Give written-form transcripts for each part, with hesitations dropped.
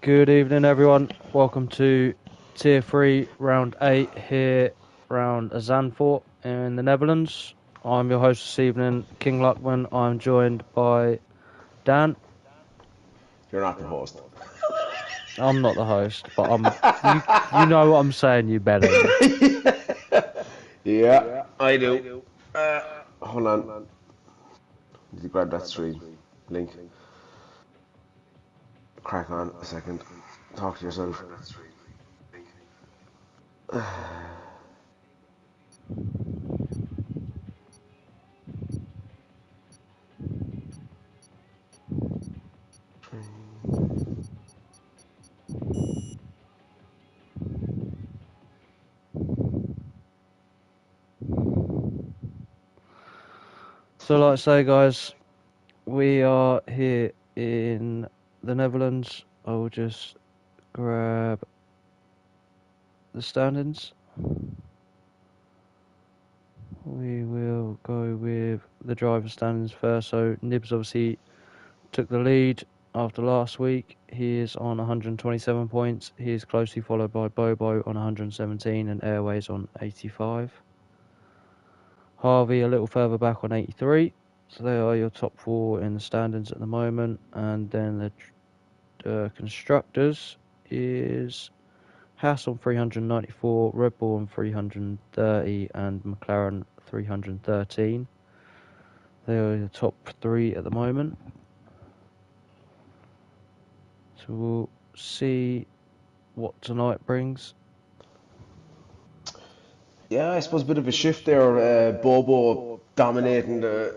Good evening, everyone. Welcome to Tier 3, Round 8, here round Zandvoort in the Netherlands. I'm your host this evening, King Luckman. I'm joined by Dan. You're not the host. I'm not the host, but you know what I'm saying, you better. Yeah, I do. Hold on. Did you grab that stream link? Crack on a second. Talk to yourself. So, like I say, guys, we are here in the Netherlands. I will just grab the standings. We will go with the driver standings first. So Nibs obviously took the lead after last week. He is on 127 points. He is closely followed by Bobo on 117 and Airways on 85. Harvey a little further back on 83. So they are your top four in the standings at the moment. And then the constructors is Haas on 394, Red Bull on 330 and McLaren 313. They are the top three at the moment. So we'll see what tonight brings. Yeah, I suppose a bit of a shift there. Bobo dominating the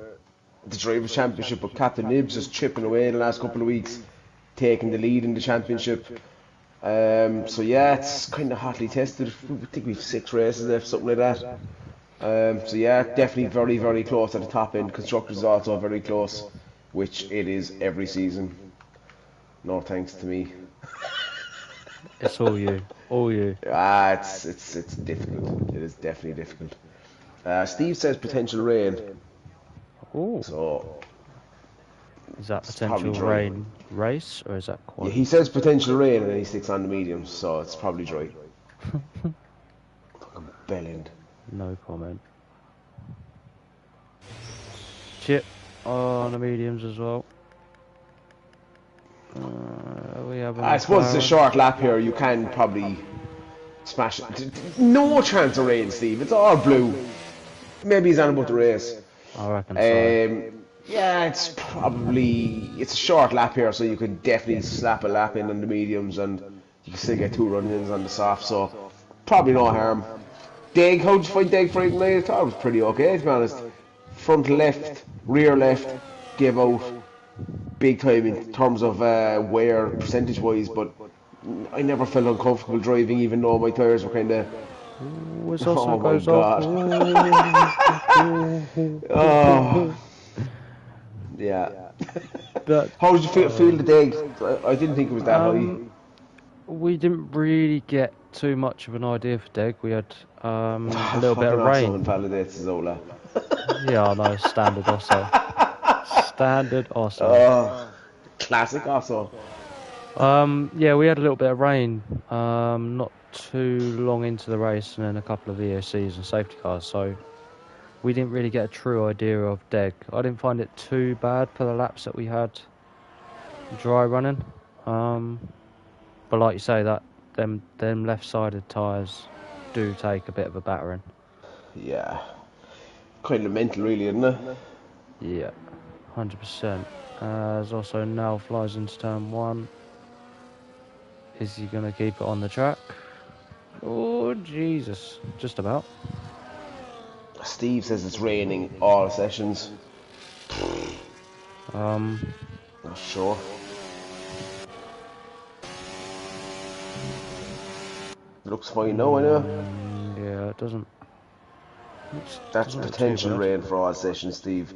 Drivers' Championship, but Captain Nibs is chipping away the last couple of weeks, taking the lead in the championship. So yeah, it's kind of hotly tested. I think we've 6 races left, something like that. So yeah, definitely very, very close at the top end. Constructors is also very close, which it is every season. No thanks to me. It's all you, all you. It's difficult. It is definitely difficult. Steve says potential rain, Oh, so is that it's probably potential dry. rain race or is that Yeah, quite? he says potential rain and then he sticks on the mediums, so it's probably dry. Fucking bellend. No comment. Chip on the mediums as well. We have a I suppose it's a McLaren. short lap here. You can probably smash it. No chance of rain, Steve. It's all blue. Maybe he's on about the race. I reckon so. Yeah, it's a short lap here, so you can definitely slap a lap in on the mediums, and you can still get 2 run-ins on the soft. So probably no harm. Dig, how did you find Dig Friday night? I thought it was pretty okay, to be honest. Front left, rear left, gave out big time in terms of wear percentage wise, but I never felt uncomfortable driving, even though my tyres were kind of. Which also Oh my goes off. god. Oh, yeah. But How did you feel the dig? I didn't think it was that high. we didn't really get too much of an idea for Deg. We had a little bit Fucking of also rain. invalidates Zola. Yeah, I know. Standard Osso. Standard Osso. Oh, classic also. Yeah, we had a little bit of rain. Not too long into the race, and then a couple of EOCs and safety cars. So we didn't really get a true idea of Deg. I didn't find it too bad for the laps that we had dry running. But like you say, that them left-sided tyres do take a bit of a battering. Yeah. Kind of mental, really, isn't it? Yeah, 100%. There's also now flies into turn 1. Is he going to keep it on the track? Oh, Jesus. Just about. Steve says it's raining all sessions. Not sure. Looks fine now, I know. Yeah, it doesn't That's doesn't look too potential bad. rain for all sessions, Steve.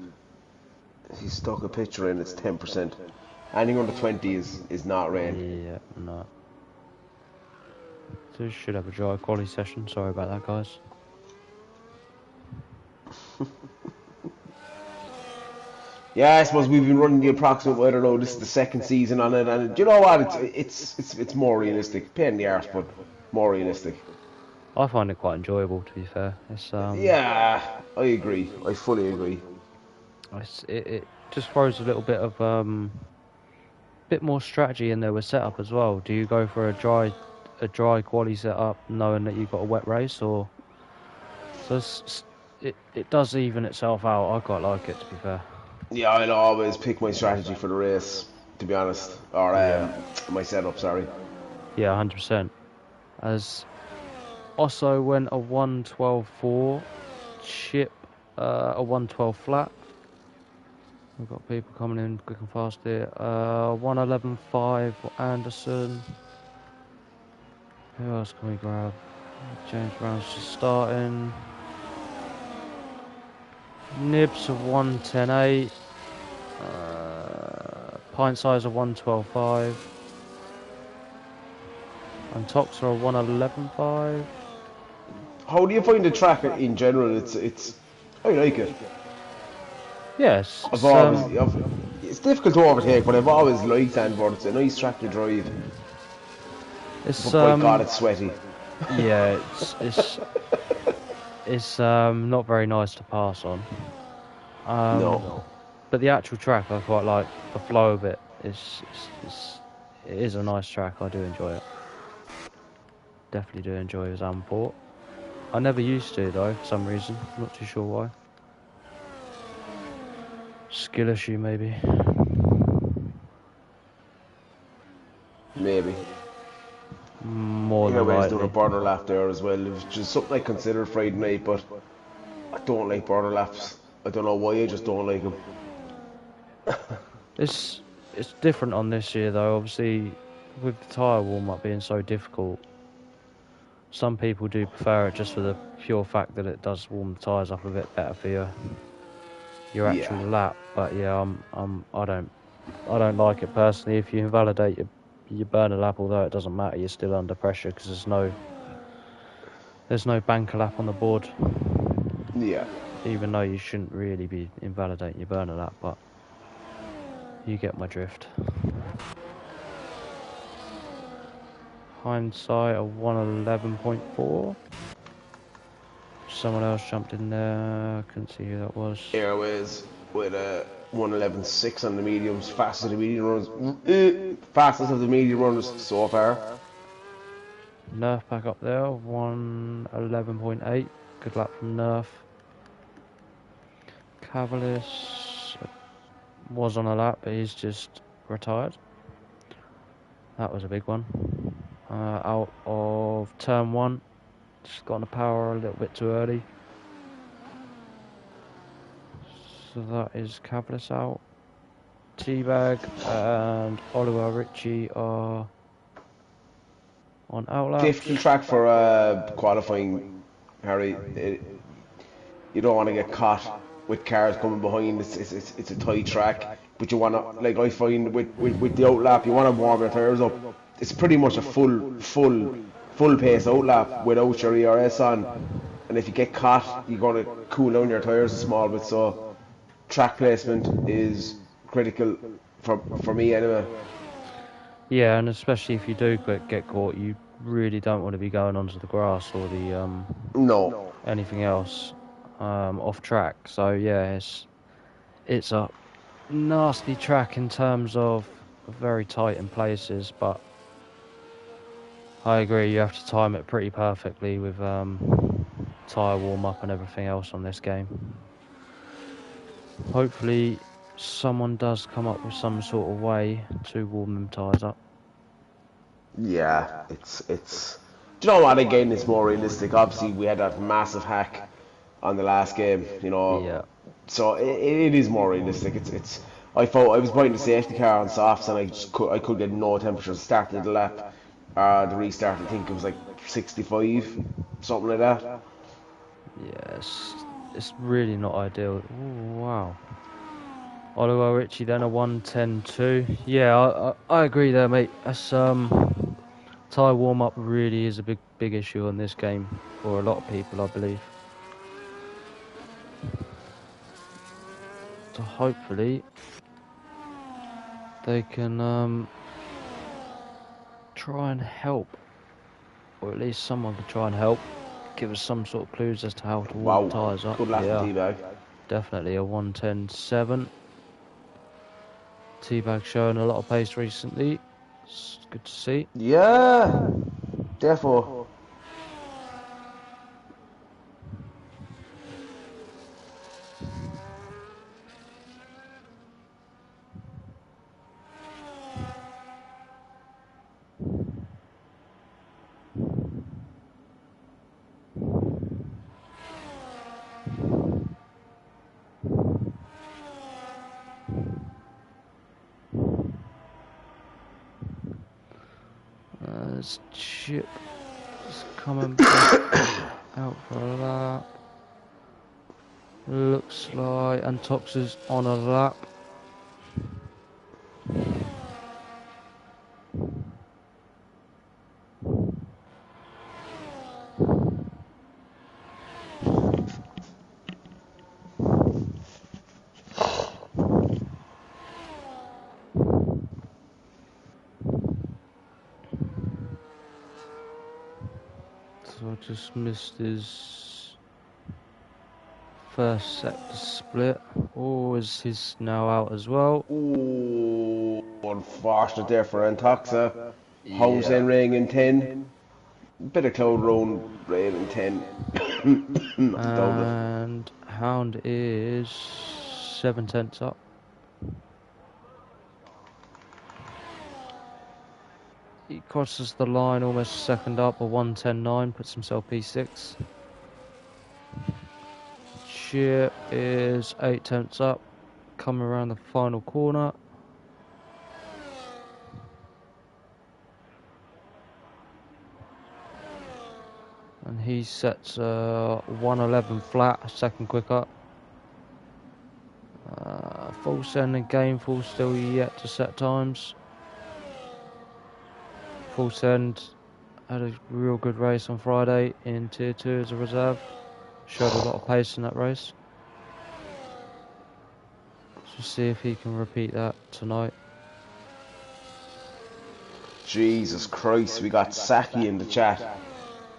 He stuck a picture in, it's 10%. Anything under 20 is not rain. Yeah, no. So should have a dry quality session. Sorry about that, guys. Yeah, I suppose we've been running the approximate. I don't know. This is the second season on it, and you know what? It's more realistic. Pain in the arse, but more realistic. I find it quite enjoyable, to be fair. Yeah, I agree. I fully agree. It just throws a little bit more strategy in there with setup as well. Do you go for a dry quali setup, knowing that you've got a wet race, or so it does even itself out. I quite like it, to be fair. Yeah, I'll always pick my strategy for the race, to be honest, or Yeah, my setup. Sorry. yeah, 100%. As also went a 112.4 chip, a 112 flat. We've got people coming in quick and fast here. 111.5 Anderson. Who else can we grab? James Brown's just starting. Nibs of 110.8. Pint size of 112.5. And Tox are 111.5. How do you find the track in general? It's I like it. Yes, It's difficult to overtake, but I've always liked Andford. It's a nice track to drive. it's But by God, it's sweaty. yeah, it's not very nice to pass on. No. But the actual track I quite like. The flow of it it is a nice track. I do enjoy it. Definitely do enjoy Zamport. I never used to though, for some reason. I'm not too sure why. Skill issue maybe. Maybe. More than Airways doing a likely. border lap there as well. It was just something I considered Friday night, but I don't like border laps. I don't know why, I just don't like them. It's different on this year though. Obviously, with the tyre warm up being so difficult, some people do prefer it just for the pure fact that it does warm the tyres up a bit better for your actual Yeah. lap. But yeah, I don't like it personally. If you invalidate your burner lap, although it doesn't matter, you're still under pressure because there's no banker lap on the board. Yeah. Even though you shouldn't really be invalidating your burner lap, but you get my drift. Hindsight of 111.4. Someone else jumped in there. I couldn't see who that was. Airways with a 111.6 on the mediums, fastest of the medium runners, fastest of the medium runners so far. Nerf back up there, 111.8. Good luck from Nerf. Cavalis was on a lap, but he's just retired. That was a big one. Out of turn one, just got on the power a little bit too early. So that is Cavalis out. Teabag and Oliver Ritchie are on outlaps. Difficult track for qualifying, Harry. You don't want to get caught with cars coming behind. It's a tight track, but you want to, like I find with the outlap, you want to warm your tyres up. It's pretty much a full pace outlap without your ERS on, and if you get caught, you're going to cool down your tyres a small bit. So track placement is critical for me anyway. Yeah, and especially if you do get caught, you really don't want to be going onto the grass or the No. anything else off track. So yeah, it's a nasty track in terms of very tight in places, but I agree you have to time it pretty perfectly with tyre warm up and everything else on this game. Hopefully someone does come up with some sort of way to warm them tyres up. Yeah, it's. Do you know what? Again, it's more realistic. Obviously, we had that massive hack on the last game. Yeah. So it is more realistic. It's. I thought I was buying the safety car on softs, and I could get no temperature. Started the lap, the restart. I think it was like 65, something like that. Yes, it's really not ideal. Ooh, wow. Oliver Ritchie then a 110.2. Yeah, I agree there, mate. That's tyre warm up really is a big issue on this game for a lot of people, I believe. So hopefully they can try and help, or at least someone can try and help, give us some sort of clues as to how to warm the Wow, tyres up. good lap for Yeah, Teabag. definitely a 1:10.7. Teabag showing a lot of pace recently. It's good to see. Yeah, defo. This Chip is coming back out for a lap. Looks like Antox is on a lap. So I just missed his first sector split. Oh, is his now out as well? Ooh, unfortunate there for Antoxa. Homes Yeah. in rain in 10. Bit of cloud round rain in 10. Not doubt it. And Hound is 7 tenths up. He crosses the line almost a second up, a 1:10.9, puts himself P6. Chip is 8 tenths up, coming around the final corner. And he sets 1:11 flat, a second quicker. Full send and Gainful still yet to set times. Full send had a real good race on Friday in Tier 2 as a reserve. Showed a lot of pace in that race. So see if he can repeat that tonight. Jesus Christ, we got Saki in the chat.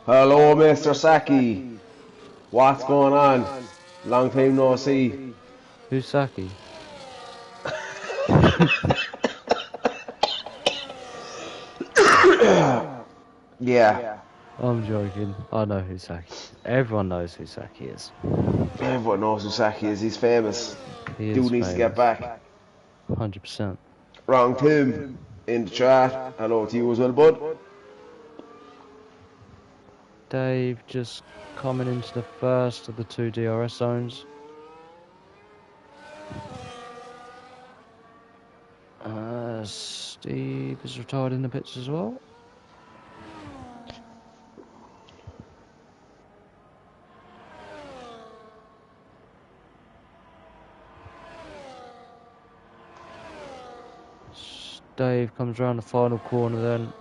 Hello, Mr. Saki. What's going on? Long time no see. Who's Saki? Yeah, I'm joking. I know who Saki is. Everyone knows who Saki is. everyone knows who Saki is. He's famous. He Dude is needs to get famous. back. 100%. Wrong Tim in the chat. Hello to you as well, bud. Dave just coming into the first of the two DRS zones. Steve is retired in the pits as well. Dave comes around the final corner then.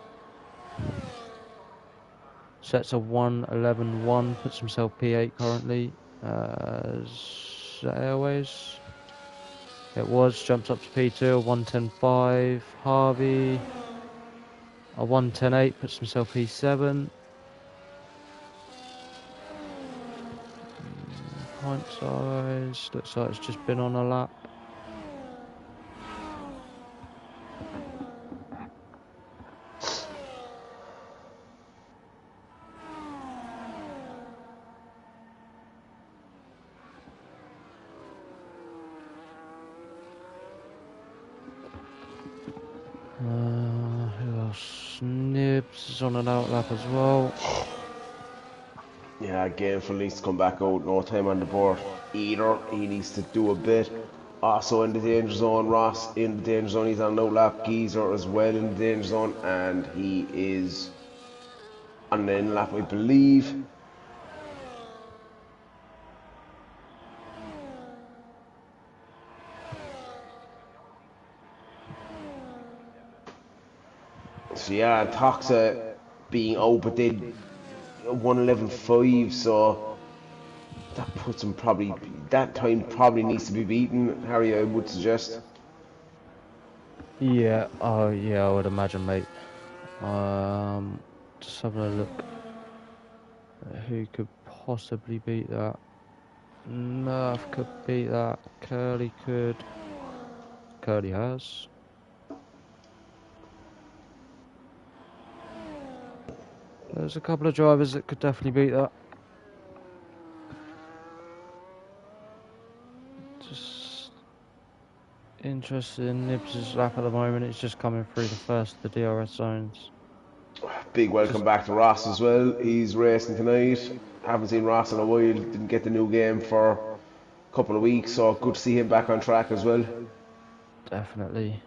Sets a 1:11.1, puts himself P8 currently. Is that Airways? It was, jumps up to P2, a 1:10.5. Harvey, a 1:10.8, puts himself P7. Pint size, looks like it's just been on a lap. Who else? Nibs is on an outlap as well. Yeah, Gainful needs to come back out. No time on the board either. He needs to do a bit. Also in the danger zone, Ross in the danger zone. He's on an outlap. Geezer as well in the danger zone, and he is on an in lap, I believe. So yeah, Toxa being out, but did 1:11.5, so that puts him probably, that time probably needs to be beaten, Harry, I would suggest. Yeah, oh yeah, I would imagine, mate. Just having a look at who could possibly beat that. Nerf could beat that. Curly could. Curly has. There's a couple of drivers that could definitely beat that. Just interested in Nibs' lap at the moment. It's just coming through the first of the DRS zones. Big welcome Just back to Ross as well. He's racing tonight. Haven't seen Ross in a while. Didn't get the new game for a couple of weeks, so good to see him back on track as well. definitely.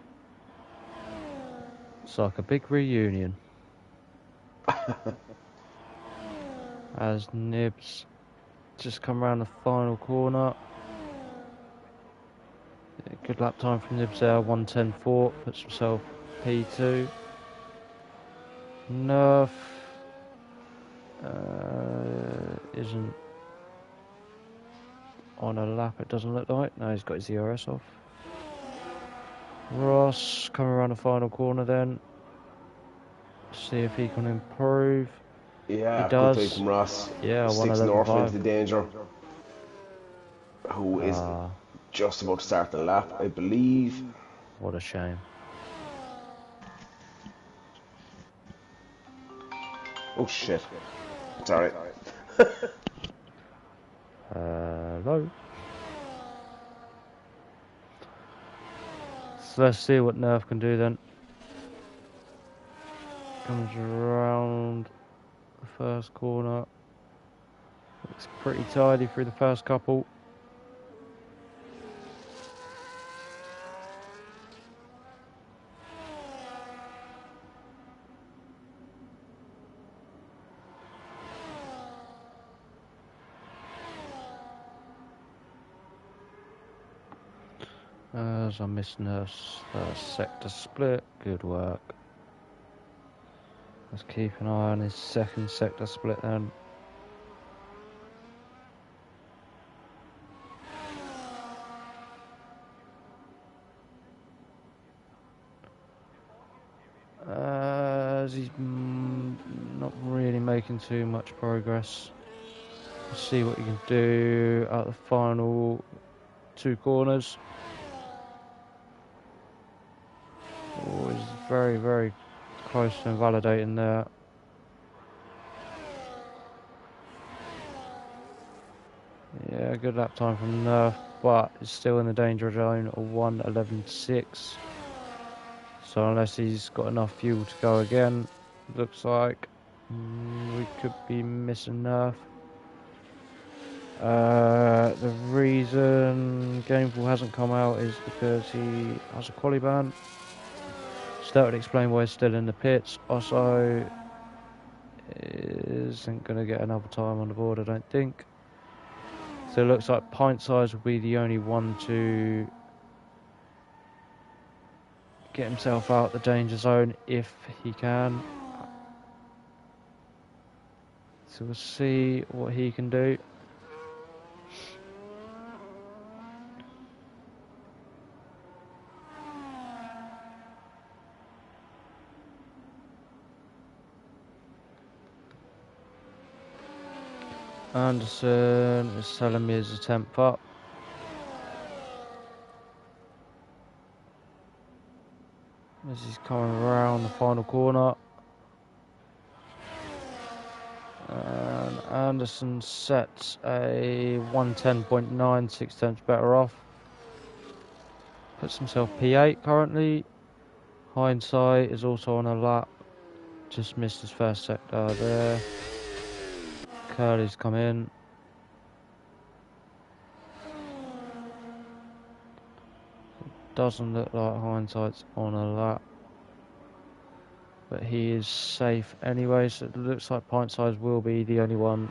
It's like a big reunion. As Nibs just come around the final corner. Good lap time from Nibs there, 1:10.4, puts himself P2. Nerf isn't on a lap, it doesn't look like. No, he's got his DRS off. Ross coming around the final corner then. See if he can improve. He Yeah, good time does. from Ross. Yeah, Sticks North into 1:11.5. the danger. Who is Ah, just about to start the lap, I believe. what a shame. Oh shit. Sorry. Hello. So let's see what Nerf can do then. Comes around the first corner. Looks pretty tidy through the first couple. As I missed Nerf's sector split. Good work. Let's keep an eye on his second sector split then. As he's not really making too much progress. Let's see what he can do at the final two corners. Oh, he's very, very close to invalidating there. Yeah, good lap time from Nerf, but it's still in the danger zone of 1:11.6. So unless he's got enough fuel to go again, looks like we could be missing Nerf. The reason Gameful hasn't come out is because he has a quali ban. So that would explain why he's still in the pits. Also, isn't going to get another time on the board, I don't think. So it looks like Pint Size will be the only one to get himself out the danger zone if he can. So we'll see what he can do. Anderson is telling me his attempt up. As he's coming around the final corner. And Anderson sets a 1:10.9, 6 tenths better off. Puts himself P8 currently. Hindsight is also on a lap. Just missed his first sector there. Curly's come in. Doesn't look like Hindsight's on a lap. But he is safe anyway, so it looks like Pint Size will be the only one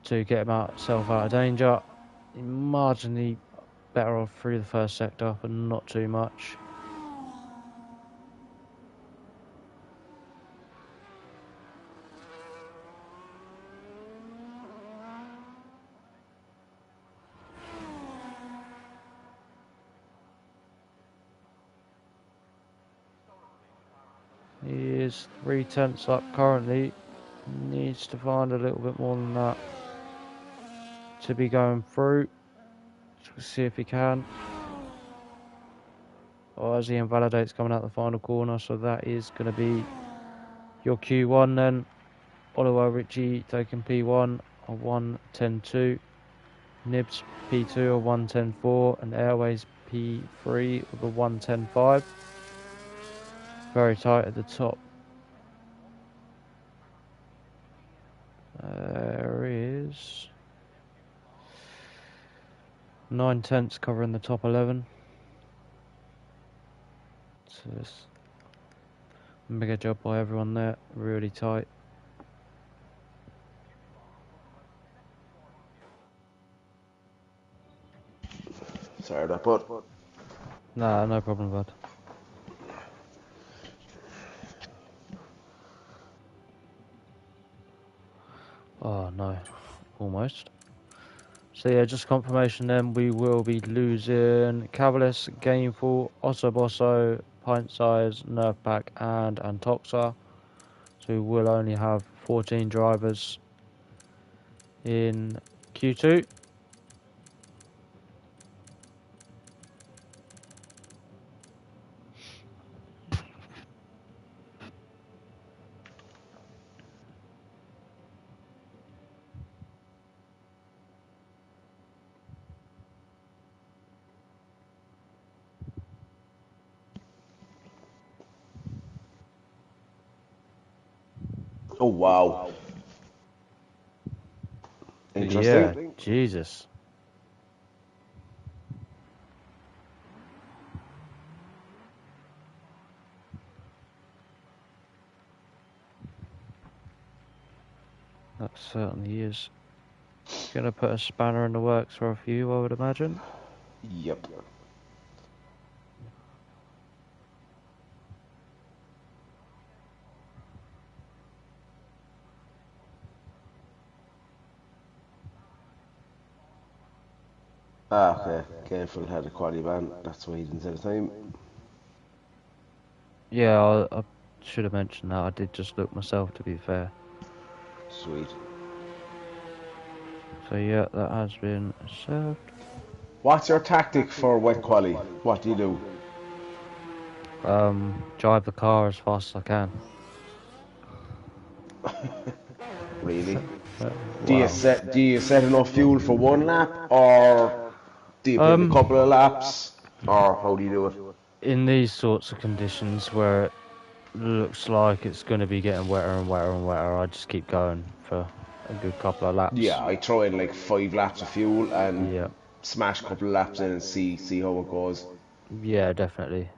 to get himself out of danger. Marginally better off through the first sector, but not too much. He is 3/10 up currently. Needs to find a little bit more than that to be going through. Let's see if he can. Oh, as he invalidates coming out the final corner, so that is going to be your Q1 then. Oliver Ritchie taking P1 a 1:10.2. Nibs P2 a 1:10.4 and Airways P3 with a 1:10.5. Very tight at the top. There is 9/10 covering the top 11. So it's a mega job by everyone there, really tight. Sorry about that, bud. Nah, no problem, bud. Oh no, almost. So yeah, just confirmation then, we will be losing Cavalis, Gameful, Osso Bosso, Pint Size, Nerf Pack and Antoxa. So we will only have 14 drivers in Q2. Oh wow. Yeah, Interesting. Jesus. That certainly is going to put a spanner in the works for a few, I would imagine. Yep. Ah, okay. Careful had a quality ban. That's why he didn't set a time. Yeah, I should have mentioned that. I did just look myself, to be fair. Sweet. So yeah, that has been served. What's your tactic for wet quali? What do you do? Drive the car as fast as I can. Really? Wow. Do you set enough fuel for one lap, or do you put in a couple of laps, or how do you do it? In these sorts of conditions where it looks like it's going to be getting wetter and wetter and wetter, I just keep going for a good couple of laps. Yeah, I throw in like 5 laps of fuel and Yeah, smash a couple of laps in and see how it goes. yeah, definitely.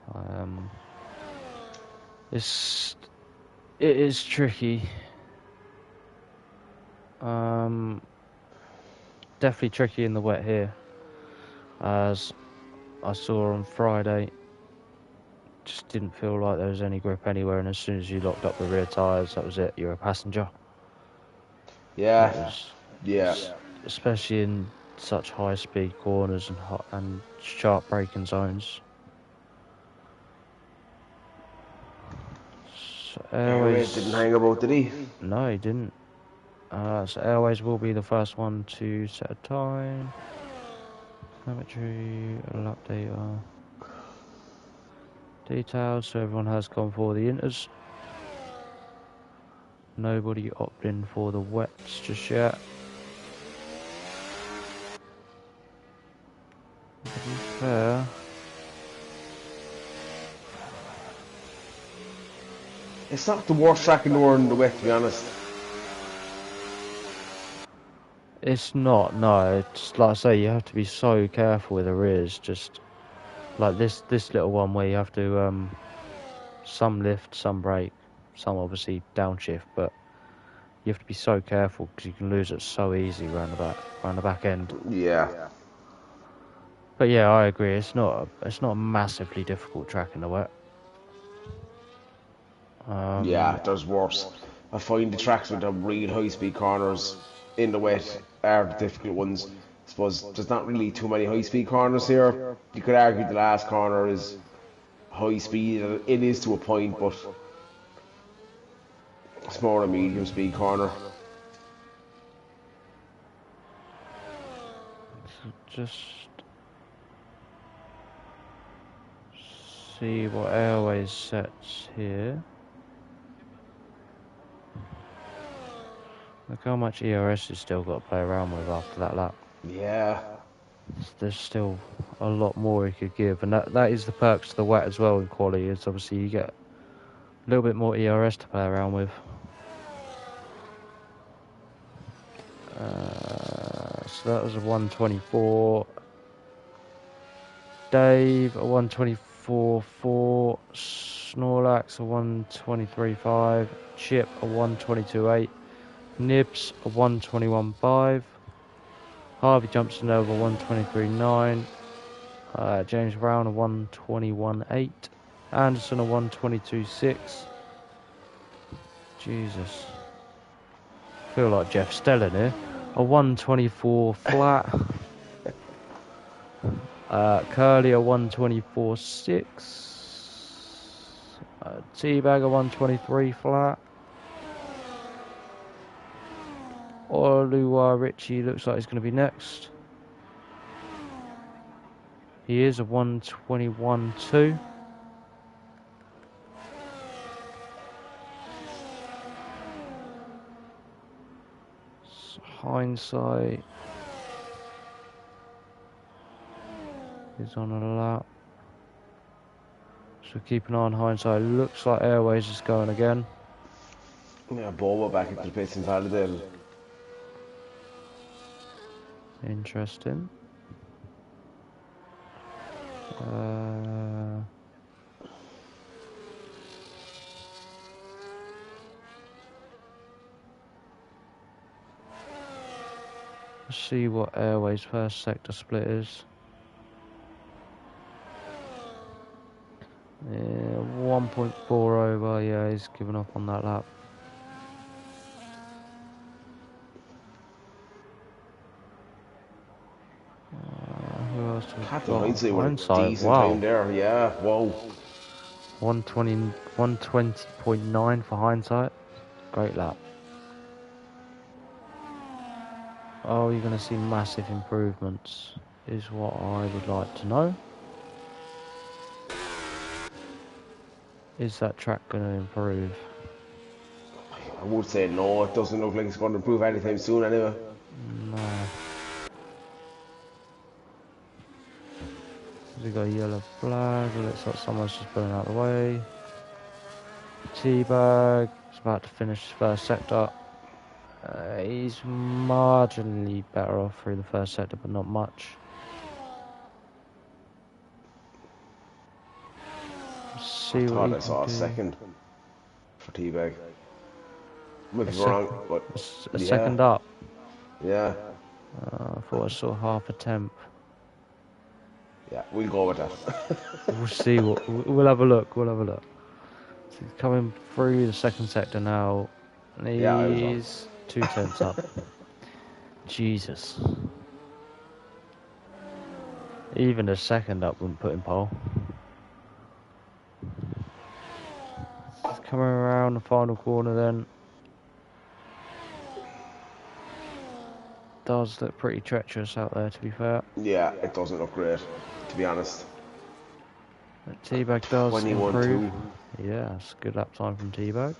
It is tricky. Um, Definitely tricky in the wet here, as I saw on Friday. Just didn't feel like there was any grip anywhere, and as soon as you locked up the rear tyres, that was it. You're a passenger. It Yeah, was, yeah. especially in such high-speed corners and sharp braking zones. So Airway didn't Airways, hang about, did he? no, he didn't. So Airways will be the first one to set a time. Telemetry, lap data, details. So everyone has gone for the inters. Nobody opted in for the wets just yet. To be fair, It's not the worst track in the world in the wet, to be honest. it's not. No, it's like I say, you have to be so careful with the rears. Just like this little one where you have to some lift, some brake, some obviously downshift, but you have to be so careful because you can lose it so easy round the back end. Yeah. But yeah, I agree. It's not a massively difficult track in the wet. Yeah, there's worse. I find the tracks with the real high speed corners in the wet are the difficult ones. I suppose there's not really too many high speed corners here. You could argue the last corner is high speed, and it is to a point, but It's more a medium speed corner. So just see what airways sets here. Look how much ERS has still got to play around with after that lap. Yeah. There's still a lot more he could give, and that is the perks to the wet as well in quali. Is obviously you get a little bit more ERS to play around with. So that was a 124. Dave a 124.4. Snorlax a 123.5. Chip a 122.8. Nibs a 121.5. Harvey Johnson over 123.9. James Brown a 121.8. Anderson a 122.6. Jesus. Feel like Jeff Stelling here. A 124 flat. Curly a 124.6. Teabag a 123 flat. Oluwa Richie looks like he's going to be next. He is a 121.2. Hindsight is on a lap. So keep an eye on Hindsight. Looks like Airways is going again. Yeah, Bobo back into the pits and validated. Interesting. Let's see what Airways first sector split is. Yeah, 1.4 over. Yeah, he's given up on that lap. Who else have we Captain got? Hindsight with a Hindsight, decent wow. time there. Yeah, whoa. 120.9 for Hindsight. Great lap. Oh, you're going to see massive improvements, is what I would like to know. Is that track going to improve? I would say no, it doesn't look like it's going to improve anytime soon anyway. No. We got a yellow flag. It looks like someone's just pulling out the way. Teabag is about to finish his first sector. He's marginally better off through the first sector, but not much. See I what thought he I saw can a do. second for Teabag. Might A be wrong, but a yeah. second up. Yeah. I thought I saw half a temp. Yeah, we'll go with that. We'll see what we'll have a look. We'll have a look. So he's coming through the second sector now, and Yeah, I was wrong. he's 2 tenths up. Jesus. Even a second up wouldn't put him pole. He's coming around the final corner then. Does look pretty treacherous out there, to be fair. Yeah, it doesn't look great, to be honest. But Teabag does 21-2. improve. Yeah, it's a good lap time from Teabag.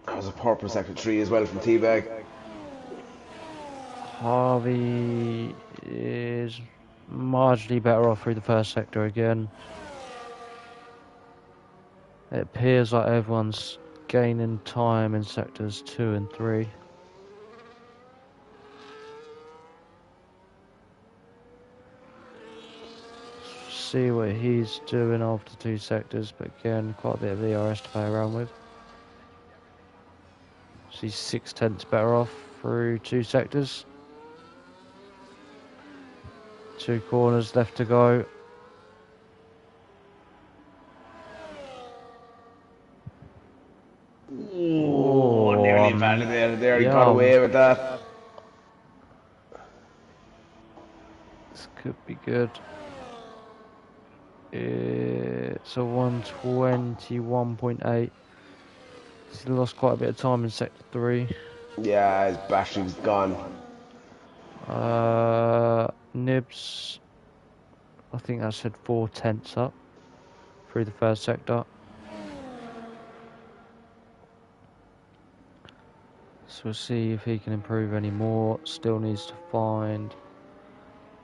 That was a purple sector 3 as well from Teabag. Harvey is marginally better off through the first sector again. It appears like everyone's gaining time in sectors 2 and 3. See what he's doing after 2 sectors, but again, quite a bit of ERS to play around with. So he's 6 tenths better off through 2 sectors. 2 corners left to go. Oh, nearly validated there. He yeah, got away with that. This could be good. It's a 121.8. He lost quite a bit of time in sector 3. Yeah, his battery was gone. Nibs, I think that's had 4/10 up through the first sector. So we'll see if he can improve any more. Still needs to find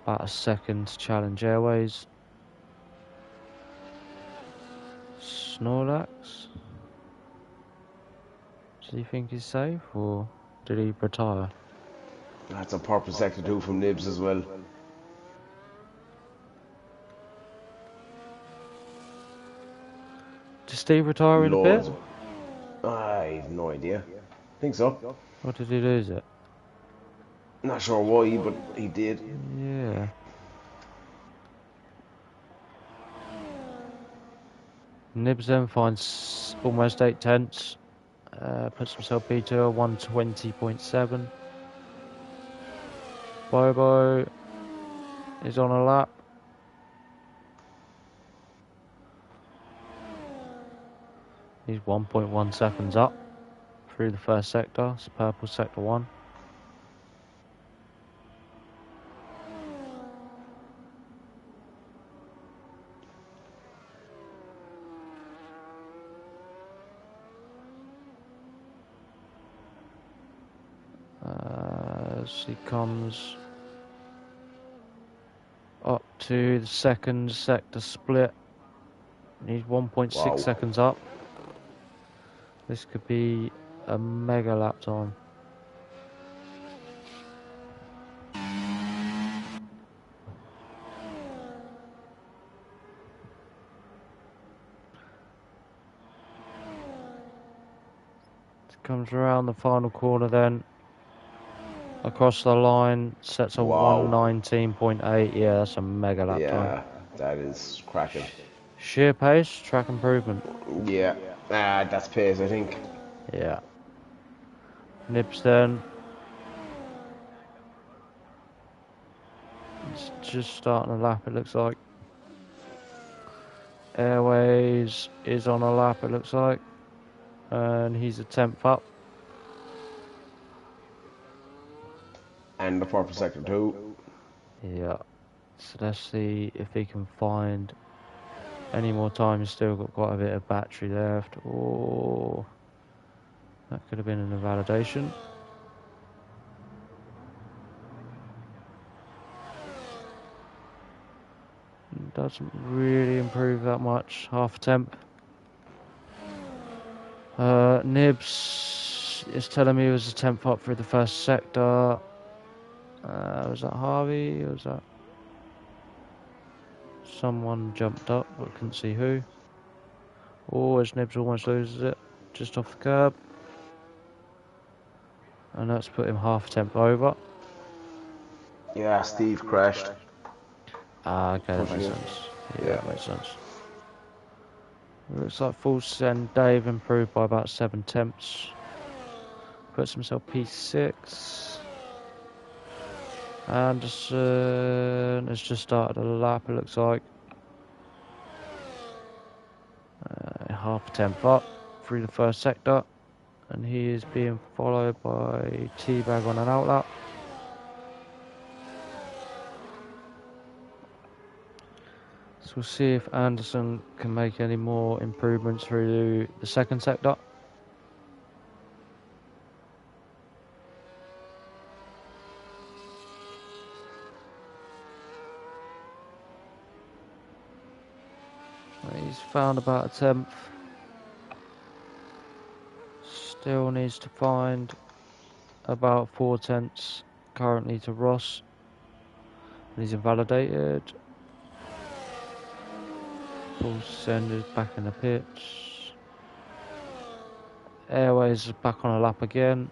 about a second to challenge Airways. Snorlax. Do you think he's safe, or did he retire? That's a purple sector 2 from Nibs as well. Did Steve retire in the pit? Loads. I have no idea. Think so. Or did he lose it? Not sure why, but he did. Yeah. Nibs then finds almost 8/10. Puts himself P2 120.7. Bobo is on a lap. He's 1.1 seconds up through the first sector. It's purple sector 1. As he comes up to the second sector split, he's 1.6 Wow. seconds up. This could be a mega lap time. Comes around the final corner then. Across the line, sets a Wow. 119.8. Yeah, that's a mega lap time. Yeah, that is cracking. Sheer pace, track improvement. Yeah. That's pace, I think. Yeah. Nibs then. It's just starting a lap, it looks like. Airways is on a lap, it looks like. And he's a 10th up. And the purple sector 2. Yeah. So let's see if he can find any more time. He's still got quite a bit of battery left. Oh, that could have been an invalidation. Doesn't really improve that much. Half a temp. Nibs is telling me he was a 10th up through the first sector. Was that Harvey? Or was that someone jumped up but couldn't see who? Oh, as Nibs almost loses it just off the curb, and that's put him half a temp over. Yeah, Steve crashed. Okay, that makes Pushing it. sense. Yeah, Yeah. that makes sense. Looks like full send Dave improved by about 7 temps. Puts himself P6. Anderson has just started a lap, it looks like. Half a temp up through the first sector. And he is being followed by T-Bag on an outlap. So we'll see if Anderson can make any more improvements through the second sector. He's found about a 10th. Still needs to find about 4/10 currently to Ross. And he's invalidated. Full send is back in the pits. Airways is back on a lap again.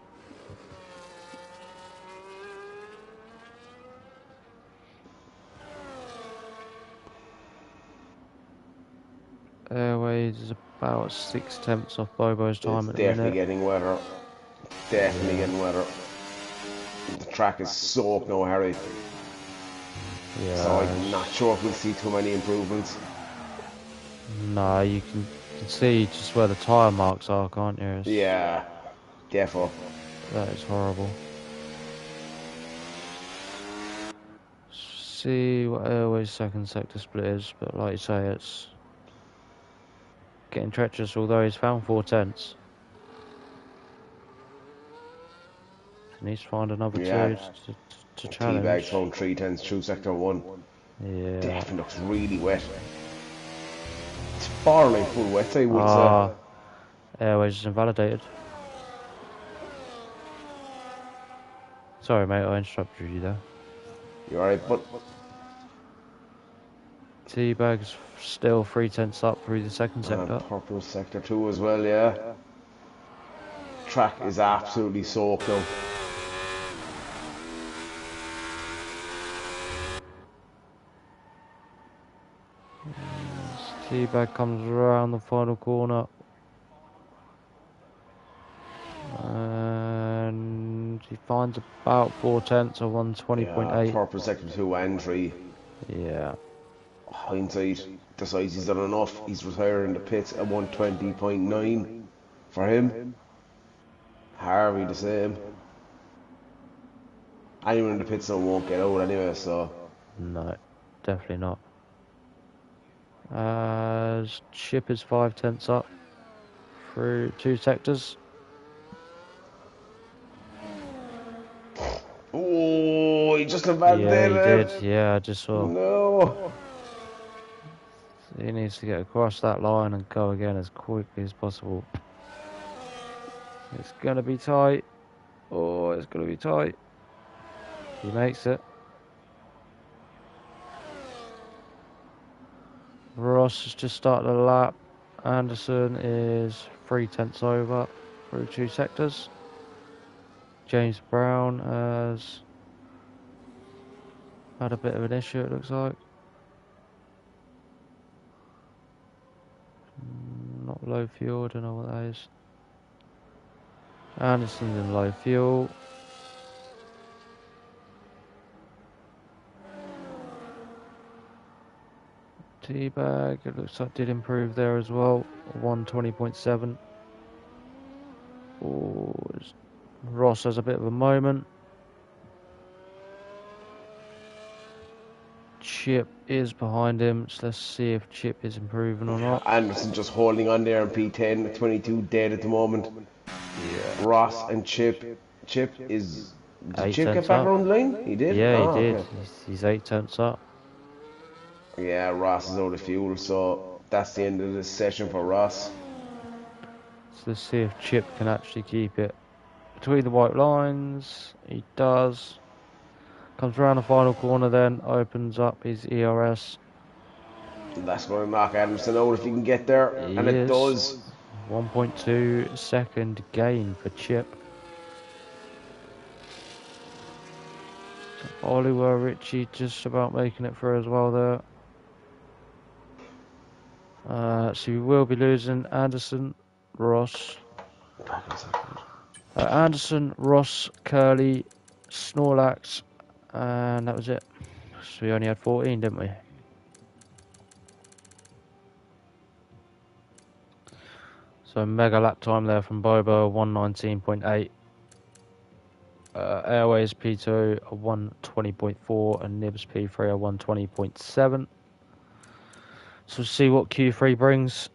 Airways is about 6/10 off Bobo's time It's at the definitely minute. getting wetter. Definitely getting wetter. The track is soaked now, Harry. Yeah. So I'm not sure if we'll see too many improvements. No, you can can see just where the tyre marks are, can't you? Yeah, defo. That is horrible. See what Airways second sector split is, but like you say, it's getting treacherous, although he's found 4/10. He needs to find another Yeah, two to Teabag's challenge. found 3/10 through sector 1. Yeah. Definitely looks really wet. It's borderline full wet, I would say. Ah, Airways is invalidated. Sorry, mate, I interrupted you there. You're alright, but Teabag's still 3/10 up through the second sector. purple sector 2 as well, yeah. Track is absolutely soaked now. Teabag comes around the final corner. And he finds about 4/10 or 120.8. Purple sector 2 and 3. Yeah. Hindsight decides he's done enough. He's retiring the pits at 120.9 for him. Harvey the same. Anyone in the pits now won't get out anyway, so. No, definitely not. As Chip is 5/10 up through 2 sectors. Oh, he just invalidated Yeah, he it. did. Yeah, I just saw. No. He needs to get across that line and go again as quickly as possible. It's going to be tight. Oh, it's going to be tight. He makes it. Ross has just started a lap. Anderson is 3/10 over through 2 sectors. James Brown has had a bit of an issue, it looks like. Not low fuel, I don't know what that is. Anderson's in low fuel. Teabag, it looks like did improve there as well. 120.7. Oh, Ross has a bit of a moment. Chip is behind him, so let's see if Chip is improving or not. Anderson just holding on there in P10 at 22 dead at the moment. Yeah. Ross and Chip. Chip is. Did Chip 8/10 get back up. around the line? He did? Yeah, he did. Okay. He's 8/10 up. Yeah, Ross is out of fuel, so that's the end of this session for Ross. So let's see if Chip can actually keep it between the white lines. He does. Comes around the final corner then, opens up his ERS. That's going to knock Anderson out if he can get there, and it does. 1.2 second gain for Chip. Oliver Ritchie just about making it through as well there. So we will be losing Anderson, Ross. Anderson, Ross, Curly, Snorlax, and that was it. So we only had 14, didn't we? So mega lap time there from Bobo, 119.8. Airways P2 a 120.4 and Nibs P3 a 120.7. So we'll see what Q3 brings.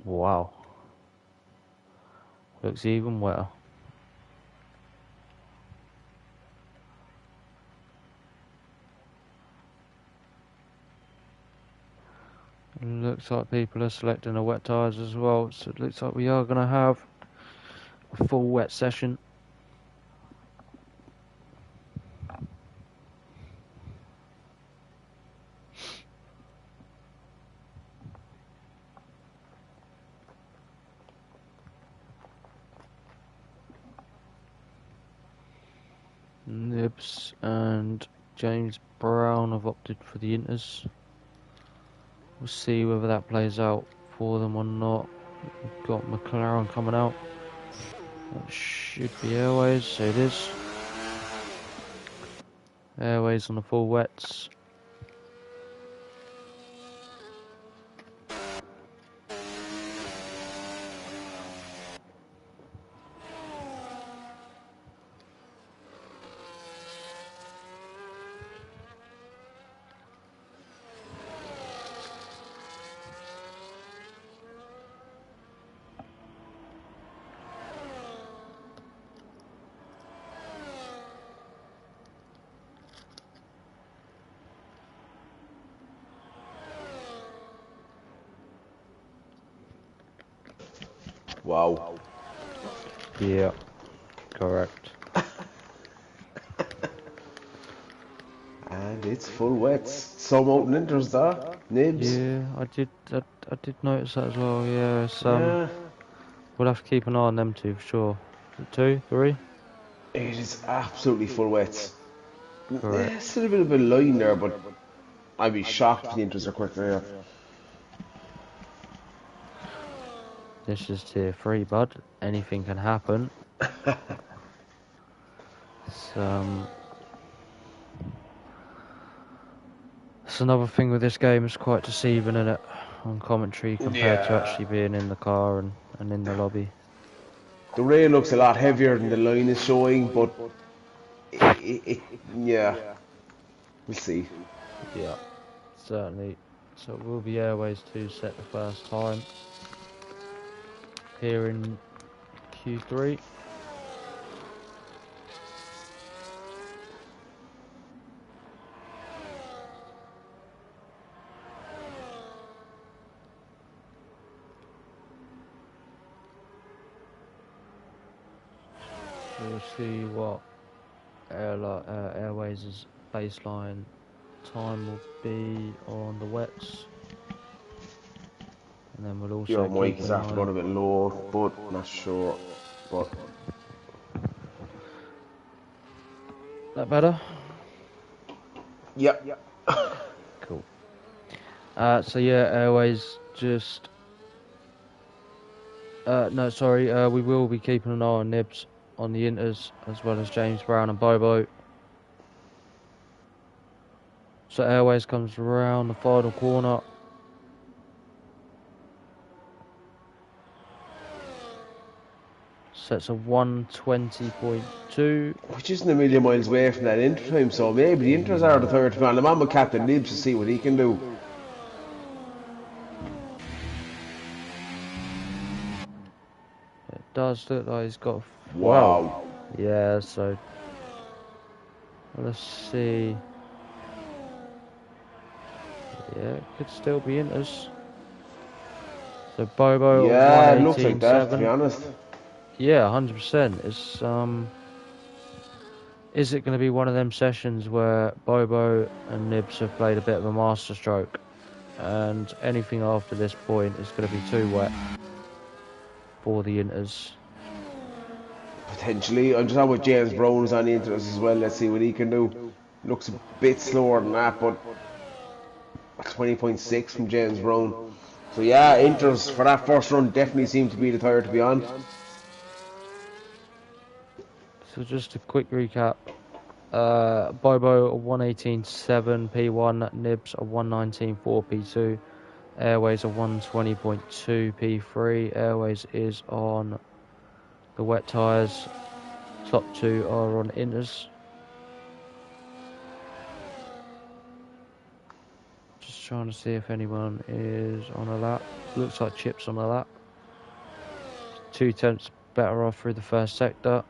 Wow. Looks even wetter. Looks like people are selecting the wet tyres as well, so it looks like we are going to have a full wet session. nibs, and James Brown have opted for the Inters. We'll see whether that plays out for them or not. We've got McLaren coming out. That should be Airways, so it is. Airways on the full wets. Wow. Yeah, correct. And it's full wets. Some out in Inters there. Nibs. Yeah, I did notice that as well. Yeah, Yeah. we'll have to keep an eye on them two for sure. 2, 3. It is absolutely full wets. Correct. Still a bit of a line there, but I'd be shocked if the Inters are quicker here. This is tier 3, bud. Anything can happen. It's another thing with this game. It's quite deceiving, isn't it? On commentary compared to actually being in the car and in the lobby. The rail looks a lot heavier than the line is showing, but yeah, we'll see. Yeah, certainly. So it will be Airways to set the first time here in Q3. We'll see what Airways' baseline time will be on the wets, and then we'll also Your mic keep is an after eye. going a bit low, but not sure. But That better? yep. Cool. So yeah, Airways just. No, sorry. We will be keeping an eye on Nibs on the Inters as well as James Brown and Bobo. So Airways comes around the final corner. Sets a 120.2. Which isn't a million miles away from that Inter time, so maybe the Inters are the third man. I'm on with Captain Nibs to see what he can do. It does look like he's got. Wow. Yeah, so let's see. Yeah, it could still be Inters. So Bobo Yeah, at it looks like that, to be 118.7. honest. Yeah, 100%. It's Is it going to be one of them sessions where Bobo and Nibs have played a bit of a masterstroke, and anything after this point is going to be too wet for the Inters? Potentially. I'm just on with James Brown is on the Inters as well. Let's see what he can do. Looks a bit slower than that, but 20.6 from James Brown. So yeah, Inters for that first run definitely seem to be the tire to be on. So just a quick recap. Bobo a 118.7 P1, Nibs a 119.4 P2, Airways a 120.2 P3. Airways is on the wet tyres. Top two are on Inters. Just trying to see if anyone is on a lap. Looks like Chip's on a lap. 2 tenths better off through the first sector.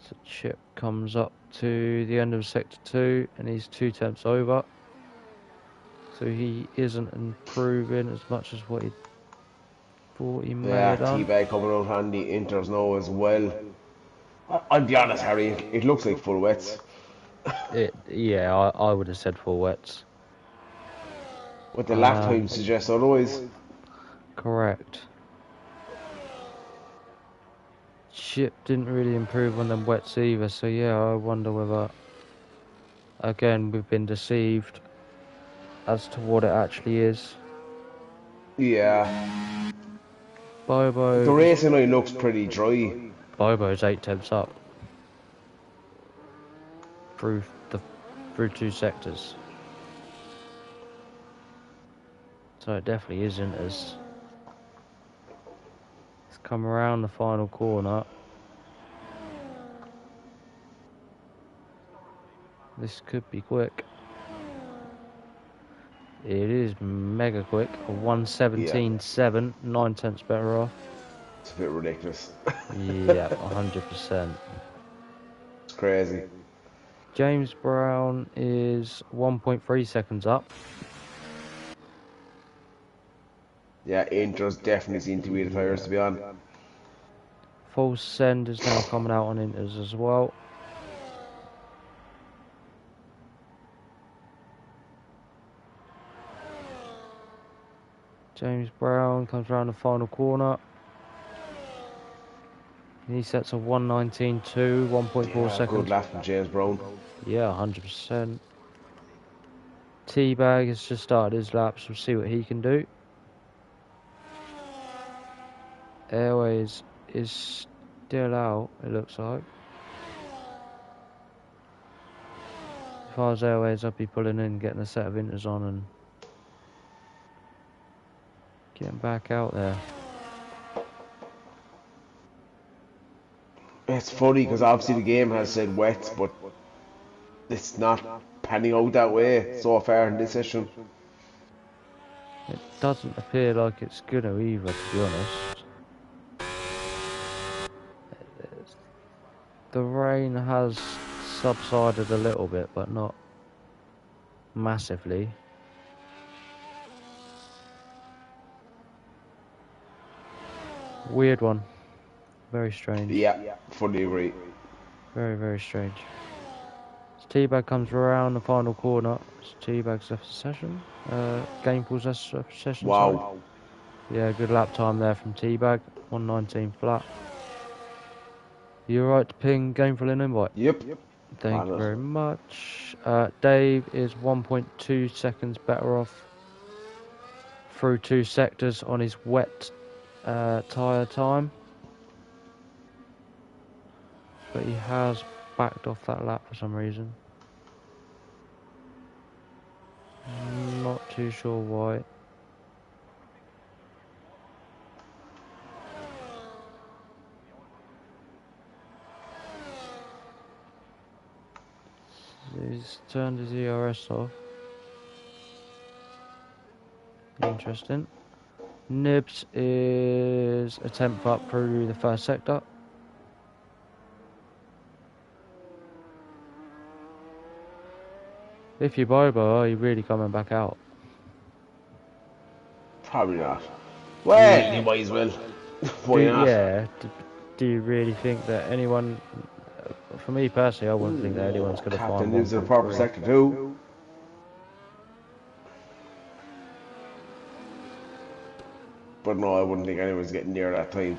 So Chip comes up to the end of sector 2 and he's 2 tenths over. So he isn't improving as much as what he Thought he may Yeah, have done. T-Bag coming out handy. Inter's now as well. I'll be honest, Harry, it looks like full wets. Yeah, I would have said full wets. What the lap time suggests otherwise. Correct. Chip didn't really improve on them wets either, so yeah, I wonder whether, again, we've been deceived as to what it actually is. Yeah. The Bobo is racing line looks pretty dry. Bobo's 8 tenths up through the through 2 sectors, so it definitely isn't as. It's come around the final corner. This could be quick. It is mega quick. A Yeah. 1:17.7, 9 tenths better off. It's a bit ridiculous. Yeah, 100%. It's crazy. James Brown is 1.3 seconds up. Yeah, Inter's definitely seem to be the tyres to be on. Full send is now coming out on Inters as well. James Brown comes around the final corner. He sets a 1:19.2, 1.4 Yeah, seconds. good lap from James Brown. Yeah, 100%. T-Bag has just started his laps. We'll see what he can do. Airways is still out, it looks like. As far as Airways, I'd be pulling in, getting a set of Inters on and getting back out there. It's funny because obviously the game has said wet, but it's not panning out that way so far in this session. It doesn't appear like it's gonna either, to be honest. The rain has subsided a little bit, but not massively. Weird one. Very strange. Yeah, fully agree. Very, very strange. As T-Bag comes around the final corner. T-Bag's left the session. Gamepools left the session, sorry. Wow. Yeah, good lap time there from T-Bag. 1:19 flat. You alright to ping Gameful an invite? Yep. Thank you very much. Dave is 1.2 seconds better off through 2 sectors on his wet tyre time. But he has backed off that lap for some reason. Not too sure why. He's turned his ERS off. Interesting. Nibs is a 10th up through the first sector. If you Bobo, are you really coming back out? Probably not. Well, you might as well. Why not? Yeah. Do you really think that anyone? For me personally, I wouldn't think that anyone's going to find Captain one. lives in a proper sector too. But no, I wouldn't think anyone's getting near that time.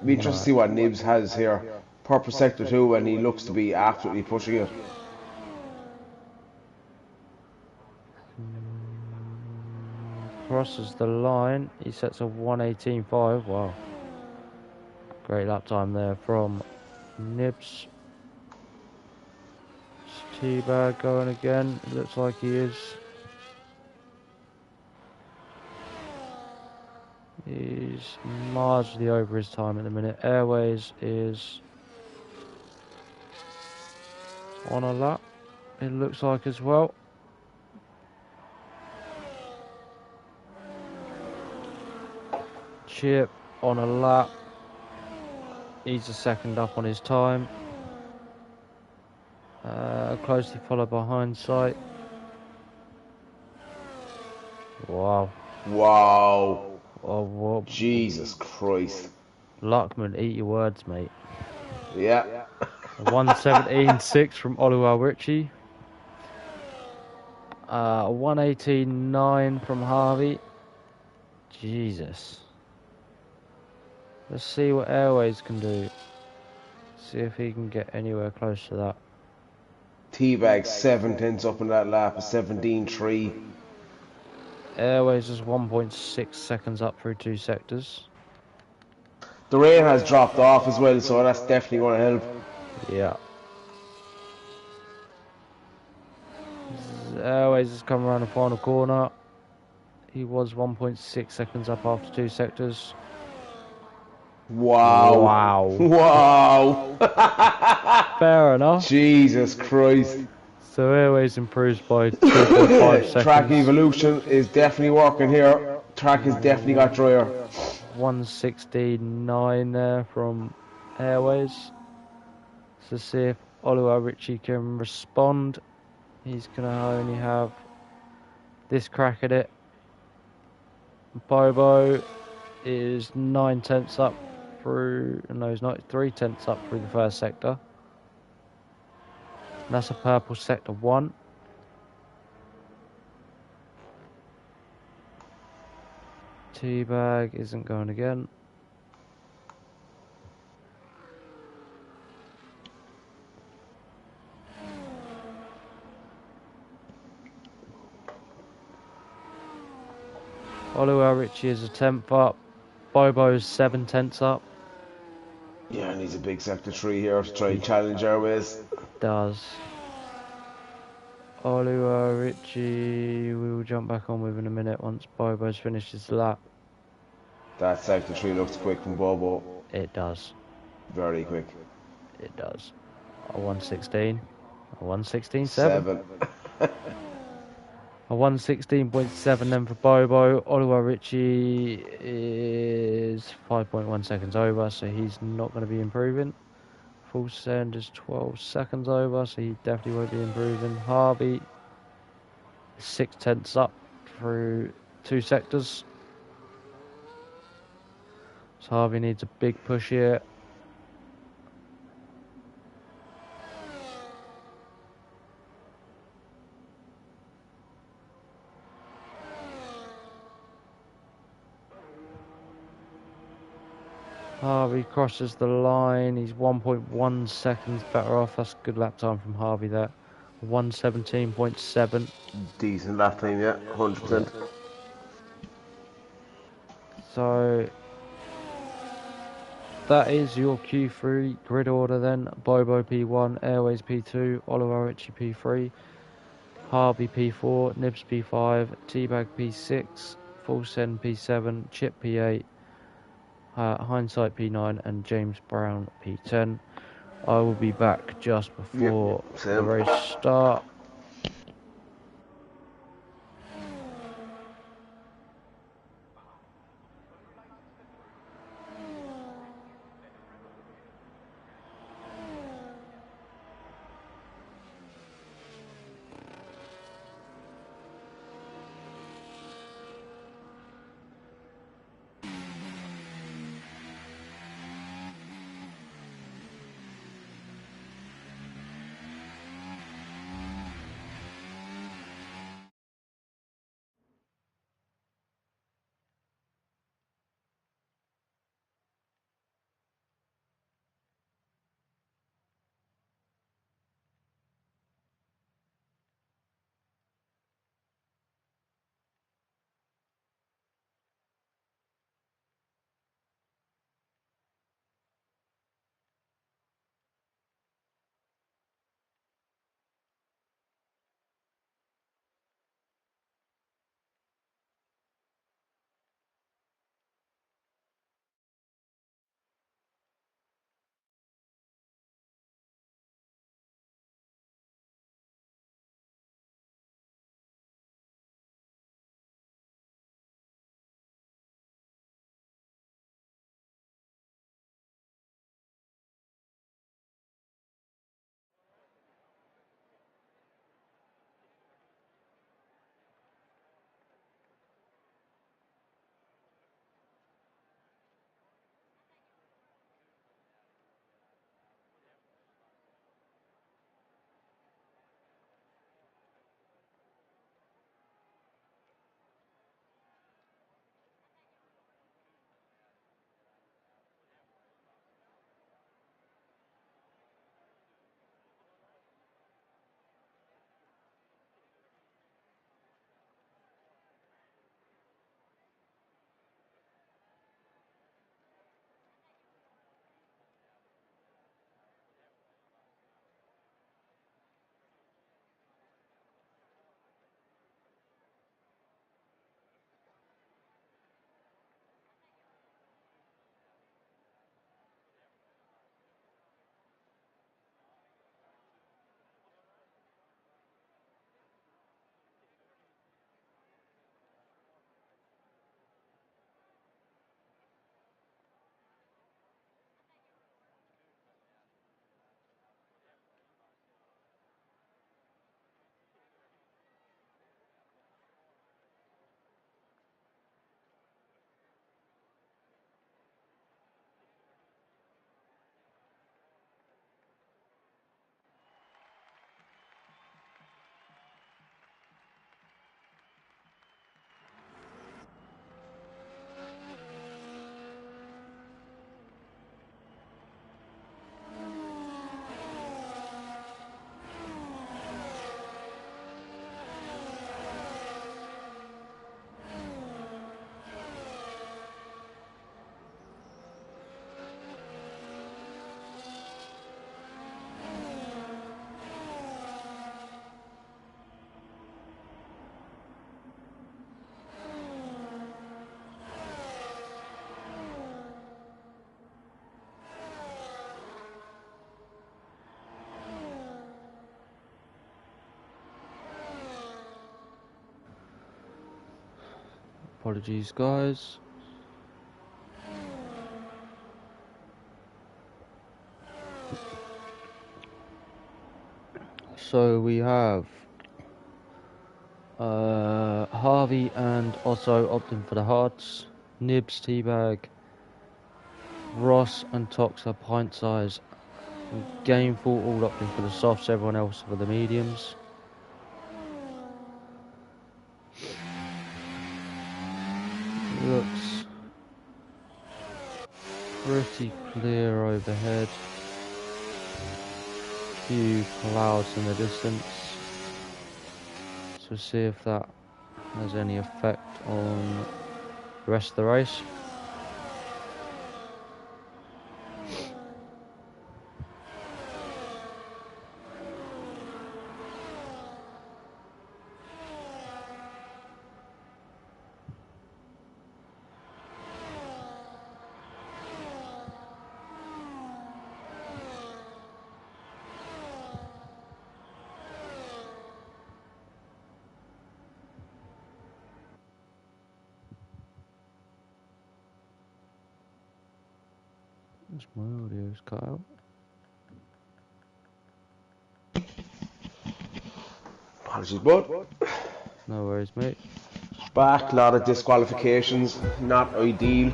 Be interested to see what Nibs has here. Purple sector 2, and he looks to be absolutely pushing it. Crosses the line. He sets a 1:18.5. Wow. Great lap time there from Nibs. T-Bag going again. It looks like he is. He's marginally over his time at the minute. Airways is on a lap, it looks like as well. Chip on a lap. He's a second up on his time. Closely followed by Hindsight. Wow. Wow. Oh, what? Jesus Christ. Luckman, eat your words, mate. Yeah. 117.6 from Oliver Ritchie. 118.9 from Harvey. Jesus. Let's see what Airways can do. See if he can get anywhere close to that. Teabag 7/10 up in that lap, a 17.3. Airways is 1.6 seconds up through 2 sectors. The rain has dropped off as well, so that's definitely going to help. Yeah. Airways has come around the final corner. He was 1.6 seconds up after 2 sectors. Wow. Wow. Wow. Fair enough. Jesus Christ. So Airways improves by 2.5 seconds. Track evolution is definitely working here. Track has definitely got drier. 169 there from Airways. So see if Oliver Ritchie can respond. He's going to only have this crack at it. Bobo is 9/10 up through, no, he's not, 3/10 up through the first sector. And that's a purple sector 1. Teabag isn't going again. Oliver Ritchie is a 10th up. Bobo's 7/10 up. Yeah, and he's a big sector 3 here to try and challenge Airways. Does. Oliver Ritchie, we will jump back on with in a minute once Bobo's finished his lap. That sector 3 looks quick from Bobo. It does. Very quick. It does. A 116. A 116.7. 7. A 116.7 then for Bobo. Oliver Ritchie is 5.1 seconds over, so he's not going to be improving. Full send is 12 seconds over, so he definitely won't be improving. Harvey, 6/10 up through 2 sectors. So Harvey needs a big push here. Harvey crosses the line. He's 1.1 seconds better off. That's a good lap time from Harvey there. 117.7. Decent lap time, yeah, 100%. So that is your Q3 grid order then. Bobo P1, Airways P2, Oliver Ritchie P3, Harvey P4, Nibs P5, Teabag P6, Full Send P7, Chip P8, Hindsight P9 and James Brown P10. I will be back just before the race start. Apologies, guys. So we have Harvey and Otto opting for the hards, Nibs teabag, Ross and Tox are pint size, and Gameful all opting for the softs, everyone else for the mediums. Looks pretty clear overhead. Few clouds in the distance. So see if that has any effect on the rest of the race. My audio's cut out. Apologies, bud. No worries, mate. Back, a lot of disqualifications, not ideal.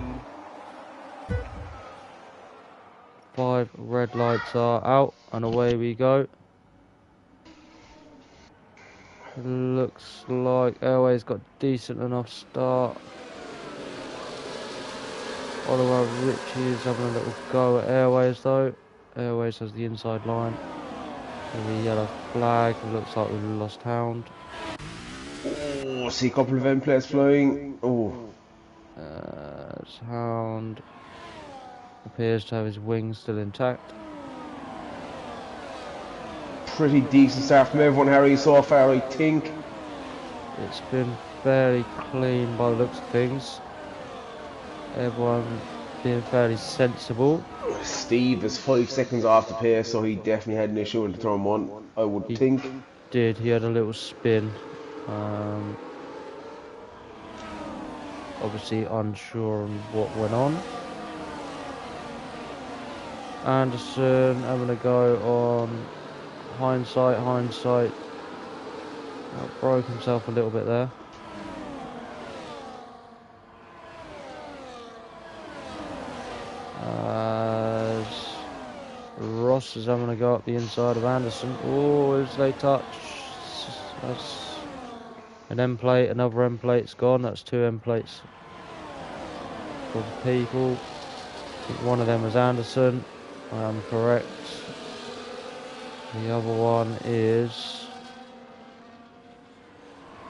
5 red lights are out, and away we go. Looks like Airways got decent enough start. Oliver Ritchie is having a little go at Airways though. Airways has the inside line. With a yellow flag, it looks like we've lost Hound. Oh, see a couple of end plates flying. Oh. Hound appears to have his wings still intact. Pretty decent start from everyone, Harry, so far, I think. It's been fairly clean by the looks of things. Everyone being fairly sensible. Steve is 5 seconds off the pace, so he definitely had an issue into turn 1, I would think. He had a little spin. Obviously unsure on what went on. Anderson having a go on hindsight. Broke himself a little bit there. As Ross is having a go up the inside of Anderson. Oh, as they touch. That's an end plate, another end plate's gone. That's 2 end plates for the people. I think one of them was Anderson. I am correct. The other one is...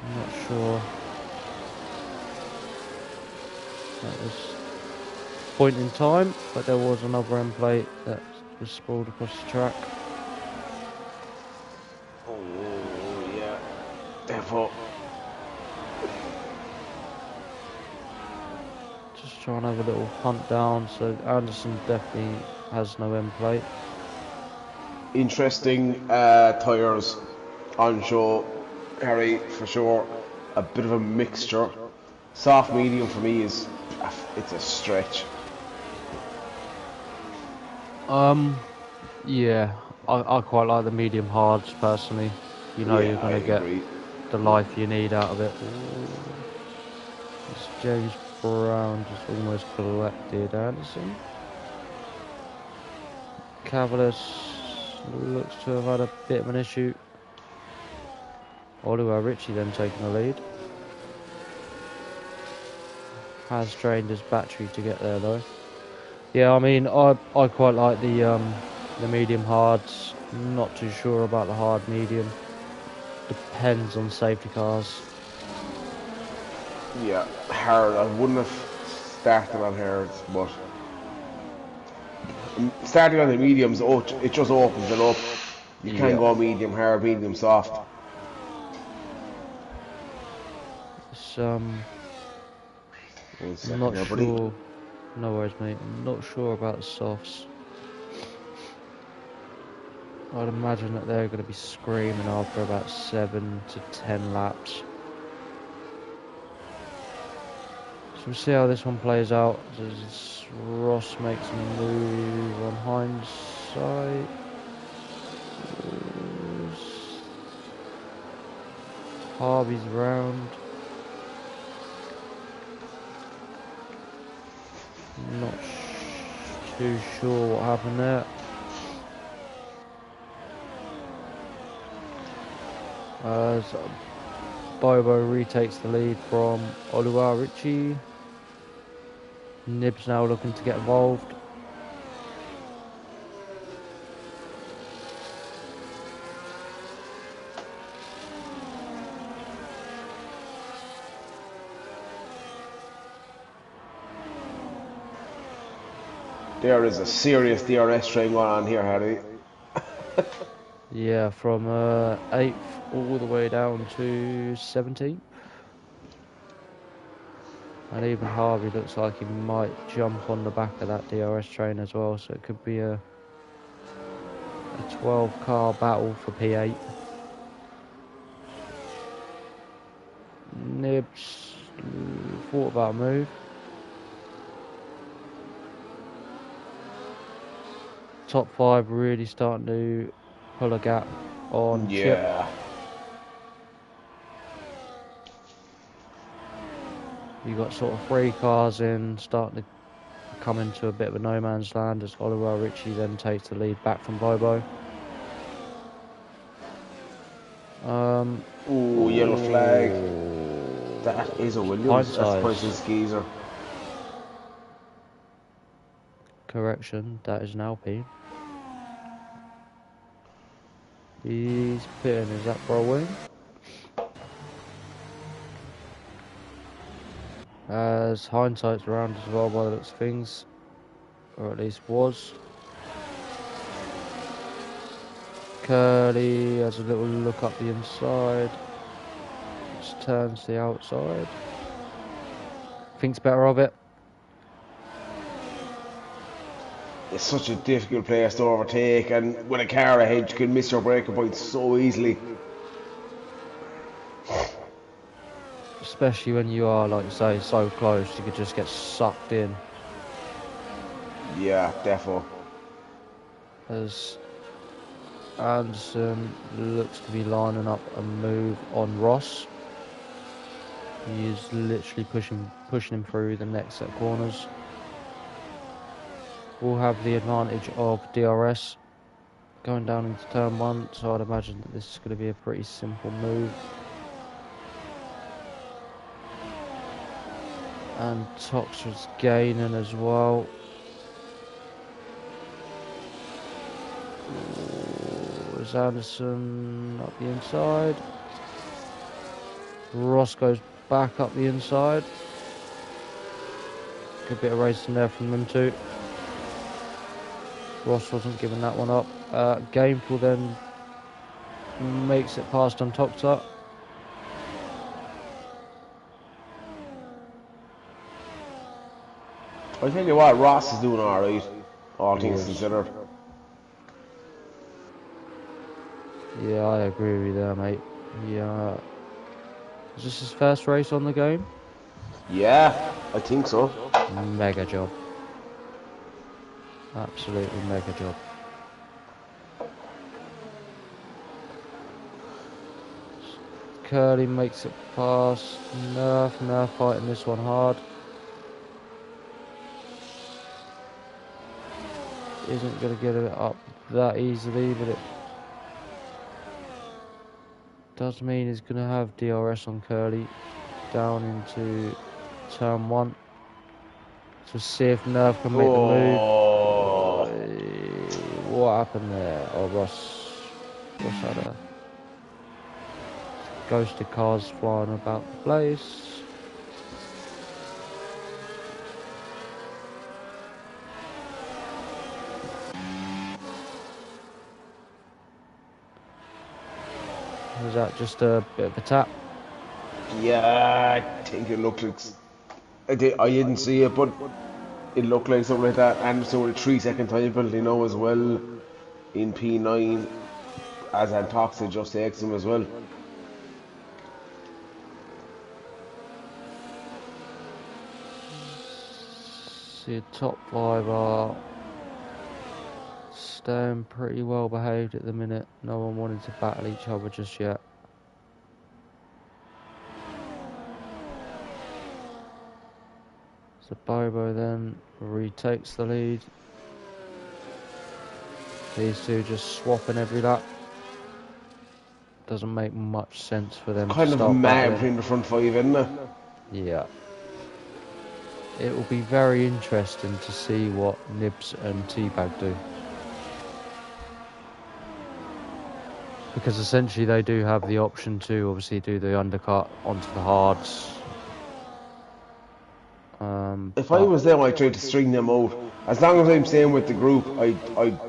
I'm not sure. That was point in time, but there was another end plate that was sprawled across the track. Oh, yeah. Therefore. Just trying to have a little hunt down, so Anderson definitely has no end plate. Interesting tyres on show, Harry, for sure. A bit of a mixture. Soft medium for me it's a stretch. Yeah, I quite like the medium hards personally. You know, Yeah, you're going to get the life you need out of it. It's James Brown just almost collected Anderson. Cavalis looks to have had a bit of an issue. Oliver Ritchie then taking the lead. Has drained his battery to get there though. Yeah, I mean, I quite like the medium hards. Not too sure about the hard medium. Depends on safety cars. Yeah, hard. I wouldn't have started on hard, but starting on the mediums, it just opens it up. You can go medium hard, medium soft. It's not there, sure. buddy. No worries, mate. I'm not sure about the softs. I'd imagine that they're going to be screaming after about 7 to 10 laps. So we'll see how this one plays out. As Ross makes a move on hindsight. Harvey's around. Not too sure what happened there. As Bobo retakes the lead from Oluwarichi. Nib's now looking to get involved. There is a serious DRS train going on here, Harry. Yeah, from 8th all the way down to 17th. And even Harvey looks like he might jump on the back of that DRS train as well, so it could be a 12-car battle for P8. Nibs thought about a move. Top 5 really starting to pull a gap on Chip. You got sort of 3 cars in, starting to come into a bit of a no man's land as Oluwarichi then takes the lead back from Bobo. Ooh, yellow flag. That is a Williams. That's the person's geezer. Correction, that is an Alpine. He's pitting, is that for a win? As hindsight's around as well by the looks of things, or at least was. Curly has a little look up the inside, just turns to the outside, thinks better of it. It's such a difficult place to overtake, and with a car ahead you can miss your braking point so easily. Especially when you are, like you say, so close, you could just get sucked in. Yeah, defo. As Anderson looks to be lining up a move on Ross. He is literally pushing him through the next set of corners. We'll have the advantage of DRS going down into turn 1, so I'd imagine that this is going to be a pretty simple move. And Toxer's gaining as well. Is Anderson up the inside? Ross goes back up the inside. Good bit of racing there from them two. Ross wasn't giving that one up. Gamepool then makes it past on Toxer. I tell you what, Ross is doing alright, all things considered. Yeah, I agree with you there, mate. Yeah. Is this his first race on the game? Yeah, I think so. Mega job. Absolutely mega job. Curly makes it past Nerf fighting this one hard. Isn't going to get it up that easily, but it does mean he's going to have DRS on Curly down into turn 1. So see if Nerf can make the move. What happened there? Oh, Ross had a ghosted cars flying about the place. Was that just a bit of a tap? Yeah, I think it looked like... I didn't see it, but it looked like something like that. And so with a 3-second time penalty now as well in P9, as Antoxa just takes him as well. See, the top 5 are staying pretty well behaved at the minute. No one wanted to battle each other just yet. So Bobo then retakes the lead. These two just swapping every lap. Doesn't make much sense for them Kind to of a start mad battling. between the front 5, isn't it? Yeah. It will be very interesting to see what Nibs and Teabag do. Because essentially they do have the option to obviously do the undercut onto the hards. If I was them, I'd try to string them out. As long as I'm staying with the group, I'd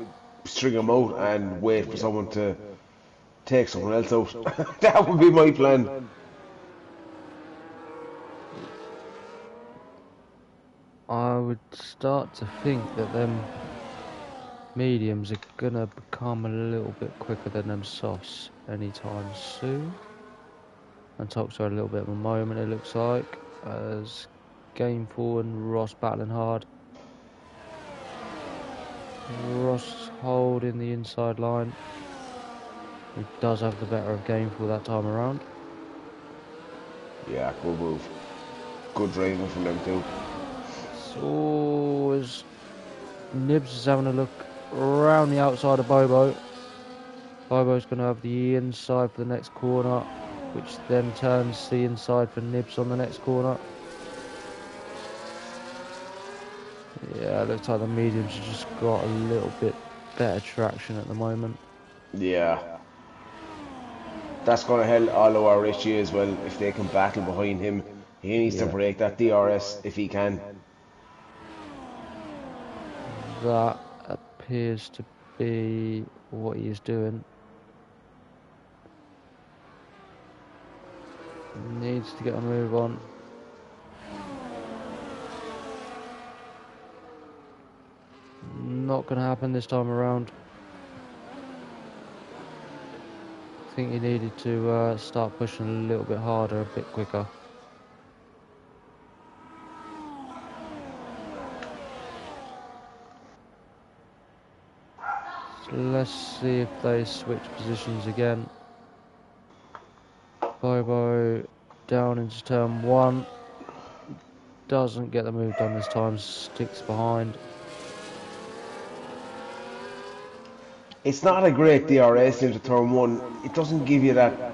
string them out and wait for someone to take someone else out. That would be my plan. I would start to think that them mediums are gonna become a little bit quicker than them softs anytime soon. And tops are a little bit of a moment, it looks like, as Gameful and Ross battling hard. Ross holding the inside line. He does have the better of Gameful that time around. Yeah, good move. Good driving from them too. So as Nibs is having a look around the outside of Bobo. Bobo's going to have the inside for the next corner, which then turns the inside for Nibs on the next corner. Yeah, it looks like the mediums have just got a little bit better traction at the moment. Yeah. That's going to help all our Richie as well if they can battle behind him. He needs to break that DRS if he can. That appears to be what he is doing. Needs to get a move on. Not going to happen this time around. I think he needed to start pushing a little bit harder, a bit quicker. So let's see if they switch positions again. Bobo down into turn 1. Doesn't get the move done this time, sticks behind. It's not a great DRS into turn 1. It doesn't give you that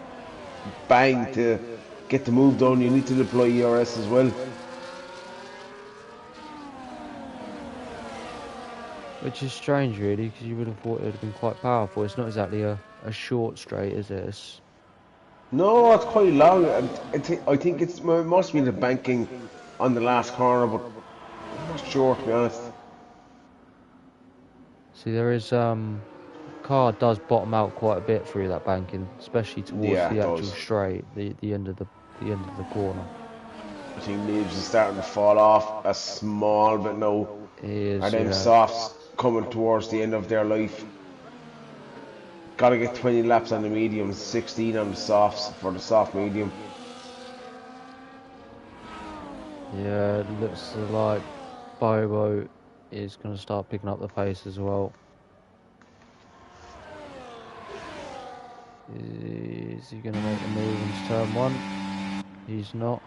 bang to get the move done. You need to deploy ERS as well. Which is strange really, because you would have thought it would have been quite powerful. It's not exactly a short straight, is it? No, it's quite long. I think it must be the banking on the last corner, but I'm not sure to be honest. See, there is car does bottom out quite a bit through that banking, especially towards the actual straight, the end of the corner. I think Nibs is starting to fall off a small bit now. He is. Are them softs coming towards the end of their life? Gotta get 20 laps on the mediums, 16 on the softs for the soft medium. Yeah, it looks like Bobo is going to start picking up the pace as well. Is he going to make the move into turn 1? He's not.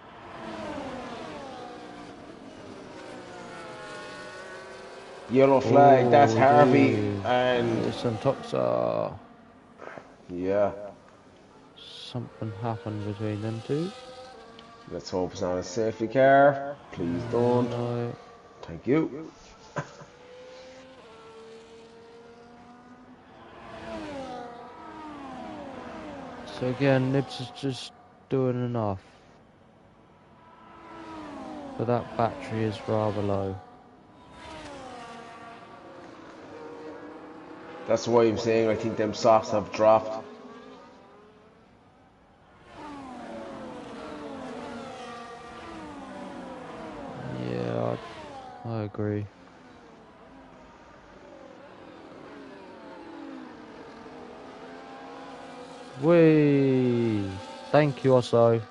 Yellow flag, that's Harvey, and it's Santoxa. Yeah. Something happened between them two. Let's hope it's not a safety car. Please don't. No. Thank you. So again, Nibs is just doing enough. But that battery is rather low. That's why I'm saying I think them softs have dropped. Yeah, I agree. Whee! Thank you, Osso.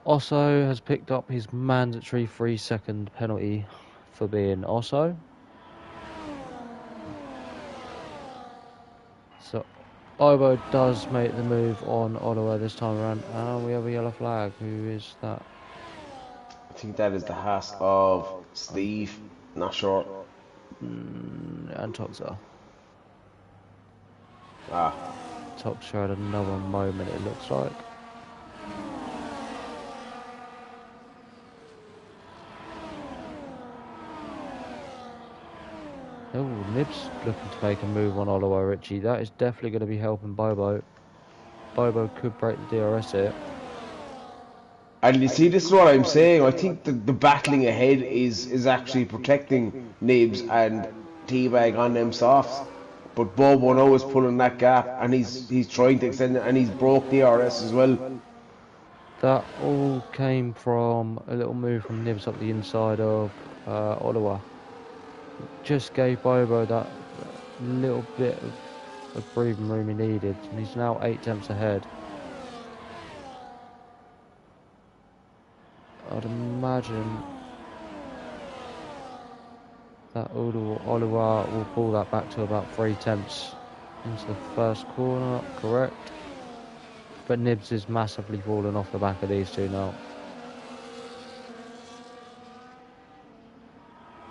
Osso has picked up his mandatory 3-second penalty for being Osso. So Ivo does make the move on Oliver this time around, and we have a yellow flag. Who is that? I think that is the Hask of Steve. Not sure. And Toxa. Ah. Toxa had another moment, it looks like. Oh, Nib's looking to make a move on Oliver Richie. That is definitely going to be helping Bobo. Bobo could break the DRS here. And you see, this is what I'm saying. I think the battling ahead is actually protecting Nibs and Teabag on them softs. But Bobo now is pulling that gap, and he's trying to extend it, and he's broke DRS as well. That all came from a little move from Nibs up the inside of Oliver. Just gave Bobo that little bit of breathing room he needed, and he's now 8 tenths ahead. I'd imagine that Oliver will pull that back to about 3 tenths into the first corner, correct? But Nibs is massively falling off the back of these two now.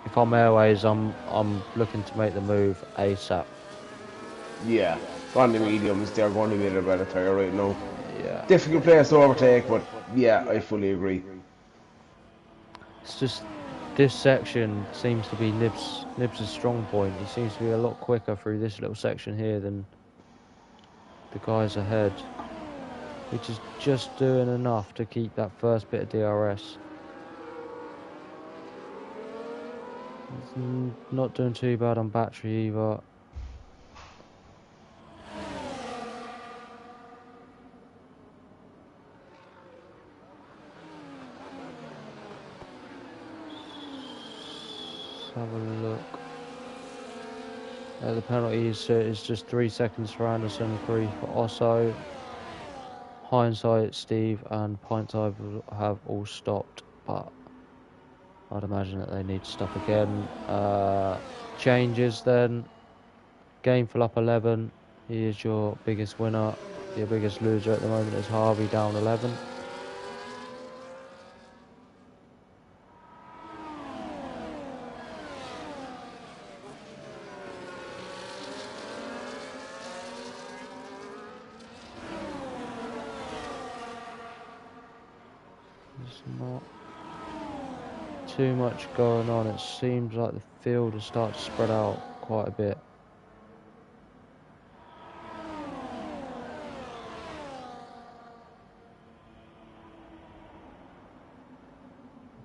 If I'm Airways, I'm looking to make the move ASAP. Yeah, on the mediums, they're going to be a better tyre right now. Yeah. Difficult place to overtake, but yeah, I fully agree. It's just this section seems to be Nibs' strong point. He seems to be a lot quicker through this little section here than the guys ahead, which is just doing enough to keep that first bit of DRS. Not doing too bad on battery either. Let's have a look. The penalty is just 3 seconds for Anderson, 3 for Osso. Hindsight, Steve and Pintside have all stopped, but I'd imagine that they need to stop again. Changes then. Game up 11. He is your biggest winner. Your biggest loser at the moment is Harvey, down 11. There's not too much going on. It seems like the field has started to spread out quite a bit.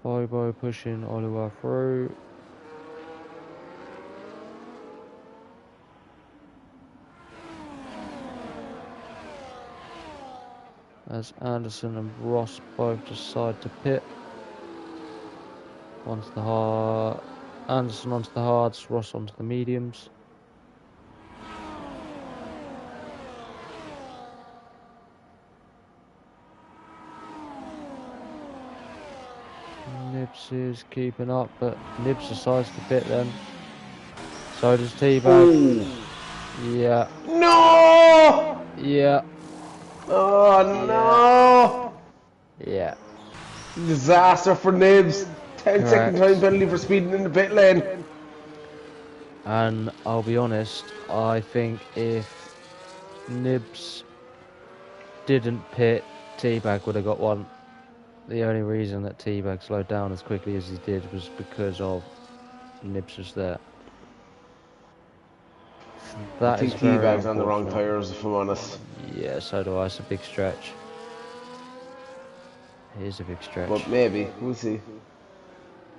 Bobo pushing Oliver through. As Anderson and Ross both decide to pit. Onto the hard. Anderson onto the hards, Ross onto the mediums. Nibs is keeping up, but Nibs decides to pit then. So does Teabag. Yeah. No! Yeah. Oh no! Yeah. Disaster for Nibs. 10-second time penalty for speeding in the pit lane. And I'll be honest, I think if Nibs didn't pit, Teabag would have got one. The only reason that Teabag slowed down as quickly as he did was because of Nibs was there. I think Teabag's on the wrong tyres, if I'm honest. Yeah, so do I. It's a big stretch. It is a big stretch. But maybe, we'll see.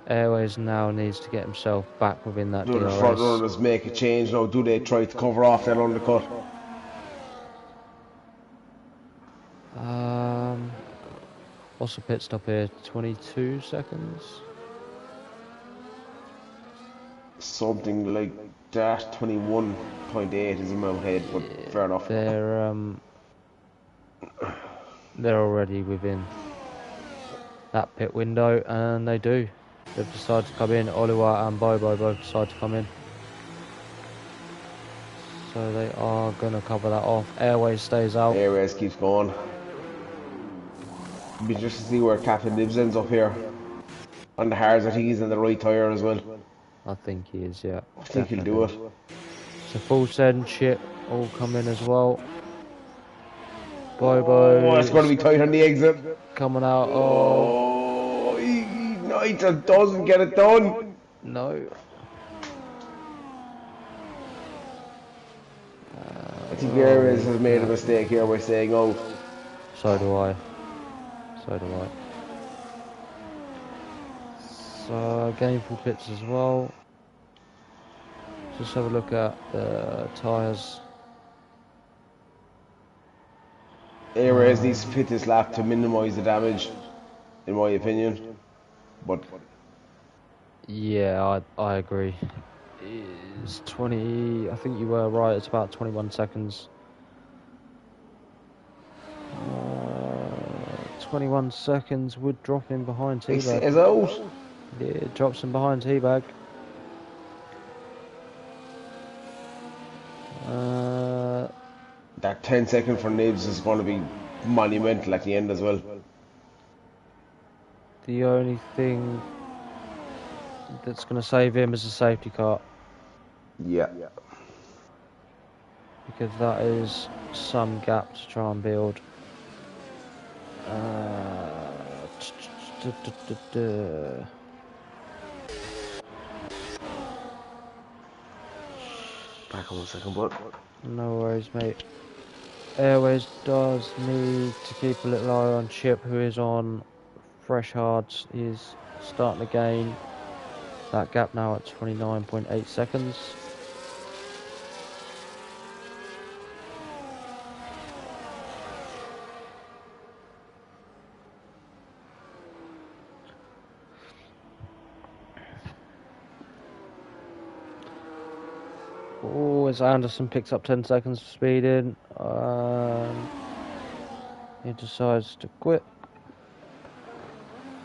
Airways now needs to get himself back within that Do DRS. the front runners make a change now? Do they try to cover off that undercut? What's the pit stop here? 22 seconds? Something like that. 21.8 is in my head, but yeah, fair enough. They're already within. that pit window, and they do. They've decided to come in. Oliver and Bobo both decide to come in. So they are going to cover that off. Airways stays out. Airways keeps going. Be just to see where Captain Nibs ends up here. On the hards that he's in the right tyre as well. I think he is, yeah. I think Definitely. he'll do it. So full send, Chip all come in as well. Bobo. Oh, it's going to be tight on the exit. Coming out. Oh, Nigel doesn't get it done. No. I think Airways has made a mistake here by staying out. So do I. So do I. So gainful pits as well. Just have a look at the tyres. Airways needs to pit this lap to minimise the damage, in my opinion. But yeah, I agree. It's 20. I think you were right. It's about 21 seconds. 21 seconds would drop him behind Teabag. is out. Yeah, it drops him behind Teabag. That 10 second for Nibs is going to be monumental at the end as well. The only thing that's going to save him is a safety car. Yeah. Because that is some gap to try and build. Back on 1 second, but No worries, mate. Airways does need to keep a little eye on Chip, who is on fresh hards. He's starting to gain that gap now at 29.8 seconds. Oh, as Anderson picks up 10 seconds for speeding, he decides to quit.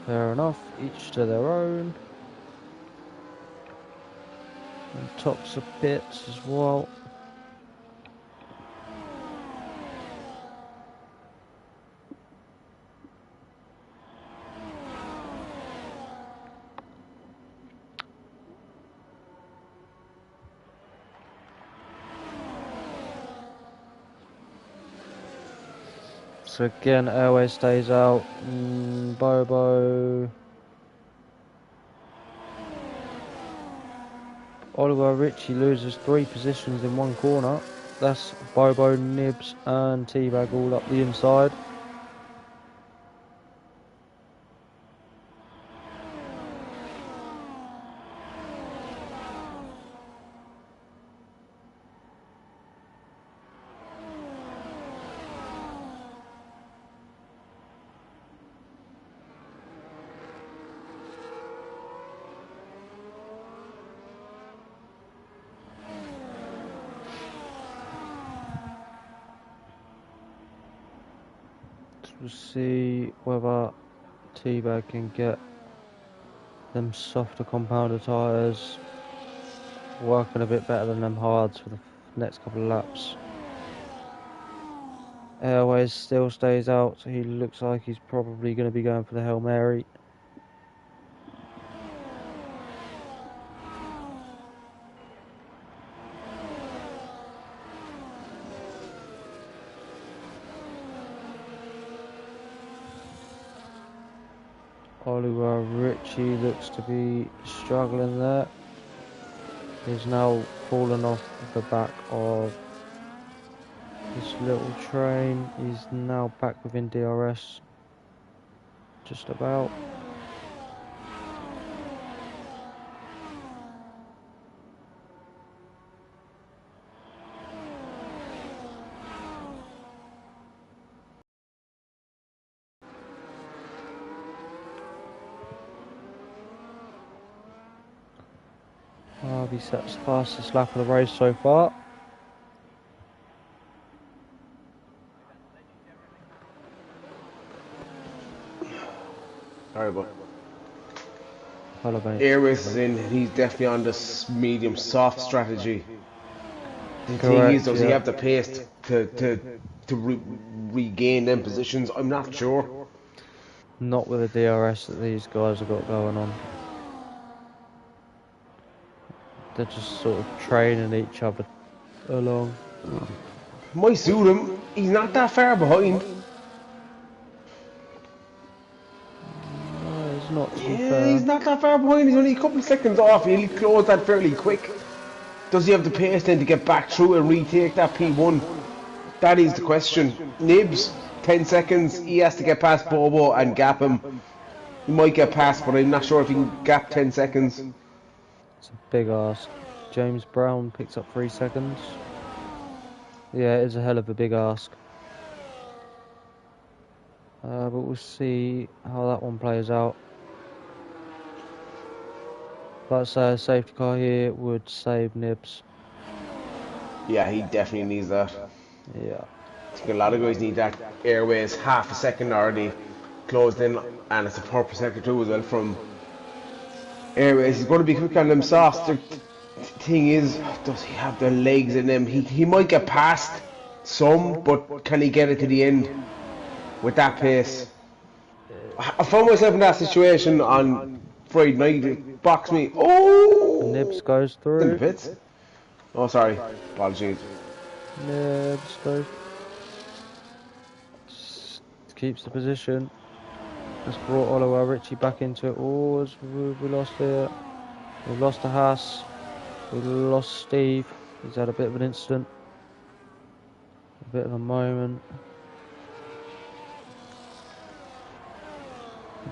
Fair enough, each to their own. And tops of bits as well. So again, Airways stays out. Bobo. Oliver Ritchie loses 3 positions in one corner. That's Bobo, Nibs and Teabag all up the inside. We'll see whether Teabag can get them softer compounder tyres working a bit better than them hards for the next couple of laps. Airways still stays out, so he looks like he's probably going to be going for the Hail Mary. Oliver Ritchie looks to be struggling there. He's now fallen off the back of this little train. He's now back within DRS. Just about. Harvey sets the fastest lap of the race so far. Sorry, but Hello, mate. Airways is in. He's definitely on this medium soft strategy. The thing is, Correct, does he yeah. have the pace to regain them positions? I'm not sure. Not with the DRS that these guys have got going on. They're just sort of training each other along. Might suit him. He's not that far behind. No, it's not, to be Yeah, he's fair. not that far behind. He's only a couple of seconds off. He'll close that fairly quick. Does he have the pace then to get back through and retake that P1? That is the question. Nibs, 10 seconds. He has to get past Bobo and gap him. He might get past, but I'm not sure if he can gap 10 seconds. It's a big ask. James Brown picks up 3 seconds. Yeah, it is a hell of a big ask. But we'll see how that one plays out. Like I say, a safety car here would save Nibs. Yeah, he definitely needs that. Yeah. I think a lot of guys need that. Airways half a second already closed in, and it's a proper sector too as well from Airways. He's going to be quick on them softs. The thing is, does he have the legs in him? He might get past some, but can he get it to the end with that pace? I found myself in that situation on Friday night. It boxed me. Nibs Oh, goes in the through. pits. Oh, sorry. Apologies. Nibs goes. Keeps the position. Has brought Oliver Ritchie back into it. Oh, we lost it. We've lost the Haas. We lost Steve. He's had a bit of an incident. A bit of a moment.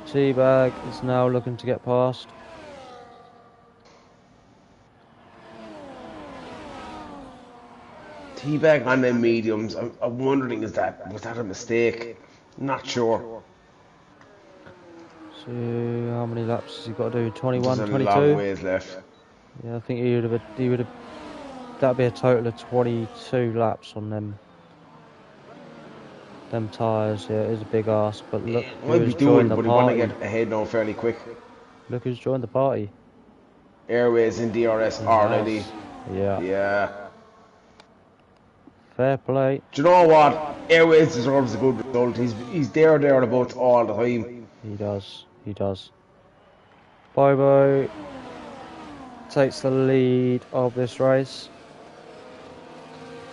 Teabag is now looking to get past. Teabag on them mediums. I'm wondering, was that a mistake? Not sure. So how many laps has he got to do? There's 21, a long 22? ways left. Yeah, I think he would have. That'd be a total of 22 laps on them tyres. Yeah, it is a big ask, but look It who might be has joined doable, the but he want to party. get ahead now fairly quick. Look who's joined the party. Airways in DRS He already. has. Yeah. Yeah. Fair play. Do you know what? Airways deserves a good result. He's there or thereabouts all the time. He does. He does. Bobo takes the lead of this race.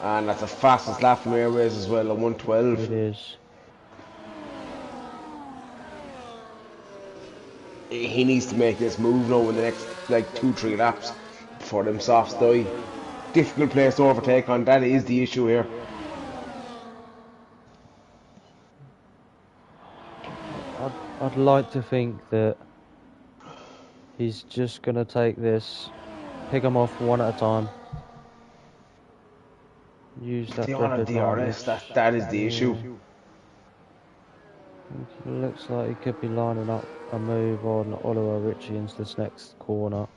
And that's the fastest lap from Airways as well, a 112. It is. He needs to make this move now in the next like 2-3 laps before them softs die. Difficult place to overtake on, that is the issue here. I'd like to think that he's just going to take this, pick them off one at a time. Use that They all grip have advantage. DRS, that is the issue. It looks like he could be lining up a move on Oliver Ritchie into this next corner.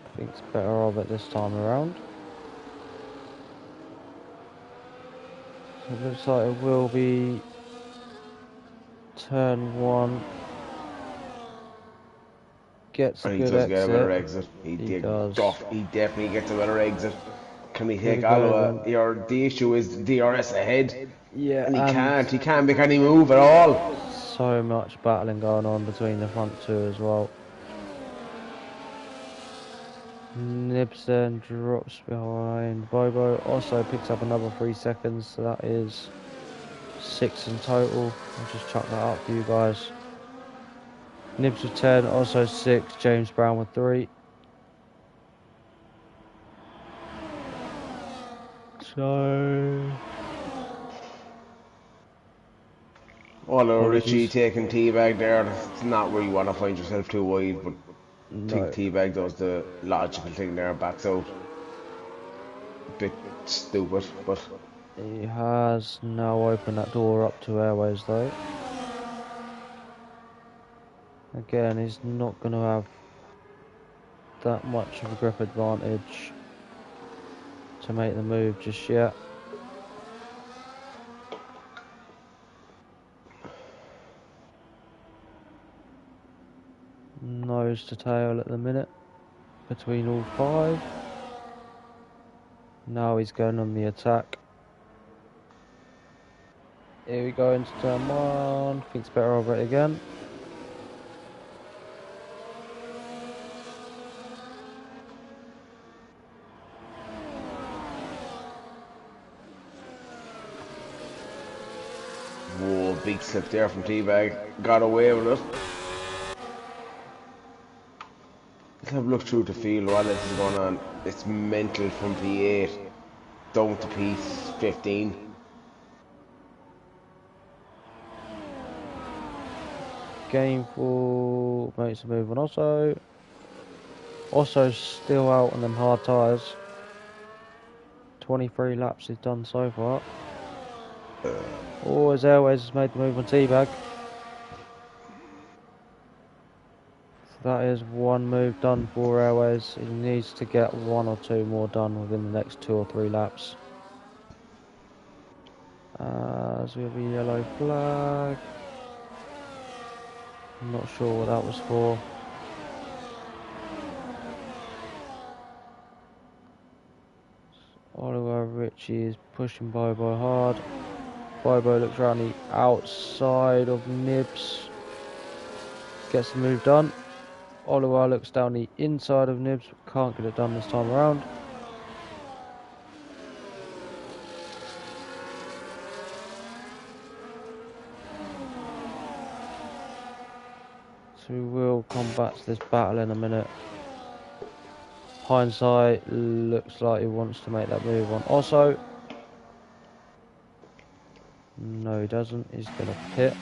I think it's better of it this time around. So it looks like it will be turn 1. Gets a And he good does get a better exit. exit. He does. He definitely gets a better exit. Can he Here take we go Aloha? then. The issue is DRS ahead. Yeah, And and he can't make any move at all. so much battling going on between the front two as well. Nibs then drops behind. Bobo also picks up another 3 seconds, so that is 6 in total. I'll just chuck that up for you guys. Nibs with 10, also 6. James Brown with 3. So Although Richie apologies. taking Teabag there, it's not where you want to find yourself too wide, but I think No, Teabag does the logical thing there, backs out. Bit stupid, but he has now opened that door up to Airways though. Again, he's not going to have that much of a grip advantage to make the move just yet. nose to tail at the minute between all 5. Now he's going on the attack. Here we go into turn 1. Thinks better of it again. Whoa, big slip there from T-Bag. Got away with it. Let's have a look through the field while this is going on. It's mental from P8 down to P15. Gameful makes a move on Osso. Osso's still out on them hard tyres. 23 laps he's done so far. Oh, his Airways has made the move on T-Bag. So that is 1 move done for Airways. He needs to get 1 or 2 more done within the next 2 or 3 laps. As we have a yellow flag. I'm not sure what that was for. Oliver Ritchie is pushing Bobo hard. Bobo looks around the outside of Nibs. Gets the move done. Oliver looks down the inside of Nibs. Can't get it done this time around. So we will come back to this battle in a minute. Hindsight looks like he wants to make that move on Osso. No, he doesn't. He's going to pit.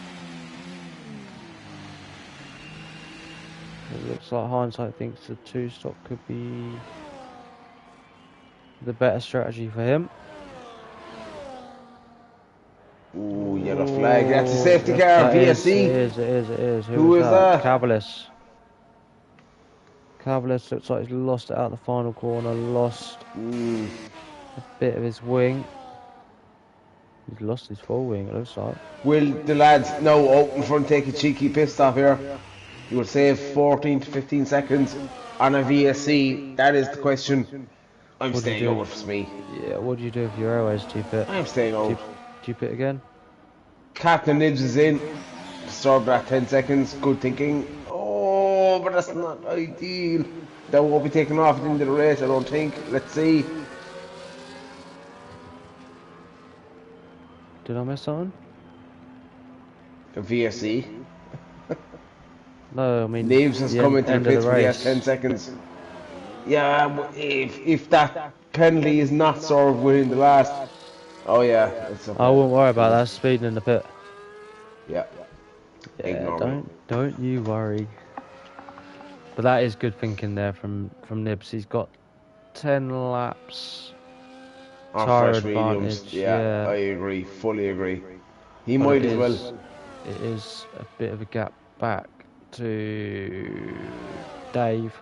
It looks like Hindsight thinks the 2-stop could be the better strategy for him. Ooh, yellow flag. That's a safety car, VSC. It is. Who is that? Cavalis. Cavalis looks like he's lost it out the final corner. Lost a bit of his wing. He's lost his full wing, it looks like. Will the lads now out in front take a cheeky piss stop here? You will save 14 to 15 seconds on a VSC. That is the question. I'm staying out for me. Yeah, what do you do if your Airways? Do you pit? I'm staying out. Do you pit again? Captain Nibs is in. Disturbed that 10 seconds. Good thinking. Oh, but that's not ideal. That won't be taken off at the end of the race, I don't think. Let's see. Did I miss something? A VSC. No, I mean Nibs has come into the pits for the last 10 race. seconds. Yeah, but if that penalty is not served within the last... Oh yeah. It's okay. I wouldn't worry about that, speeding in the pit. Yeah. Yeah, don't you worry. But that is good thinking there from Nibs. He's got 10 laps. On Tire fresh mediums. advantage. Yeah, I agree. Fully agree. He But might as well. It is a bit of a gap back to Dave.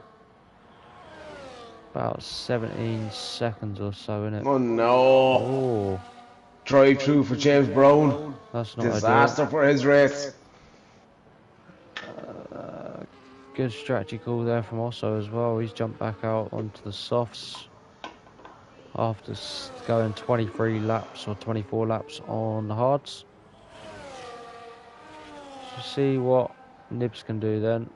About 17 seconds or so, innit? Oh no. Oh, Drive through for James Brown. that's not Disaster ideal. for his race. Good strategy call there from Osso as well. He's jumped back out onto the softs after going 23 laps or 24 laps on the hards. So see what Nibs can do then.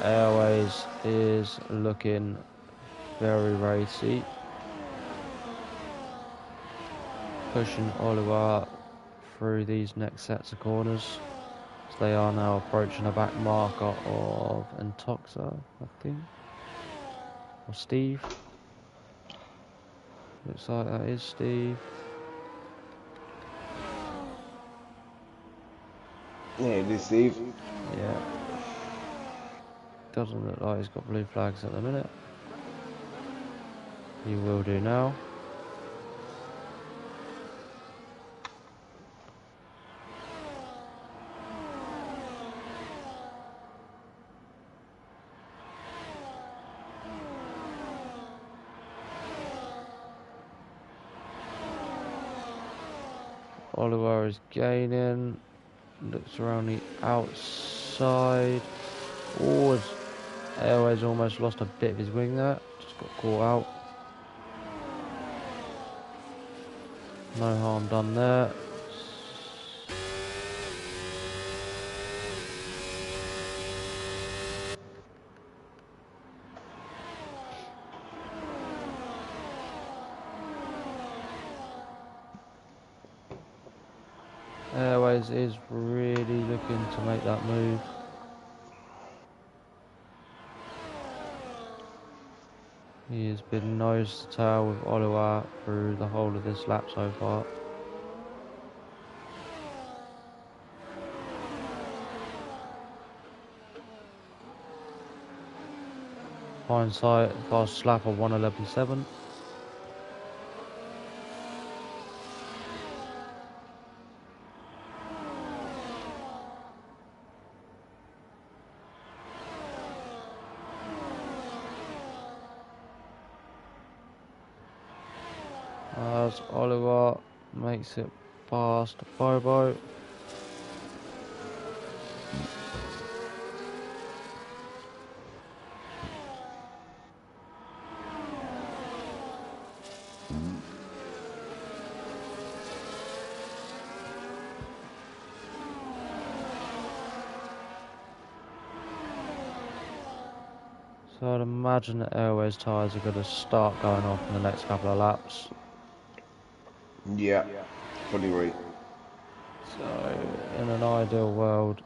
Airways is looking very racy. Pushing Oliver through these next sets of corners. So they are now approaching a back marker of Intoxa, I think. Or Steve. Looks like that is Steve. Yeah, it is Steve. Yeah. Doesn't look like he's got blue flags at the minute. He will do now. Oliver is gaining. Looks around the outside. Oh, Airways almost lost a bit of his wing there. Just got caught out. No harm done there. Airways is really looking to make that move. He has been nose to tail with Oliver through the whole of this lap so far. Hindsight, fast lap of 1:11.7. As Oliver makes it past Bobo. So I'd imagine that Airways tyres are going to start going off in the next couple of laps. Yeah, fully right. So in an ideal world,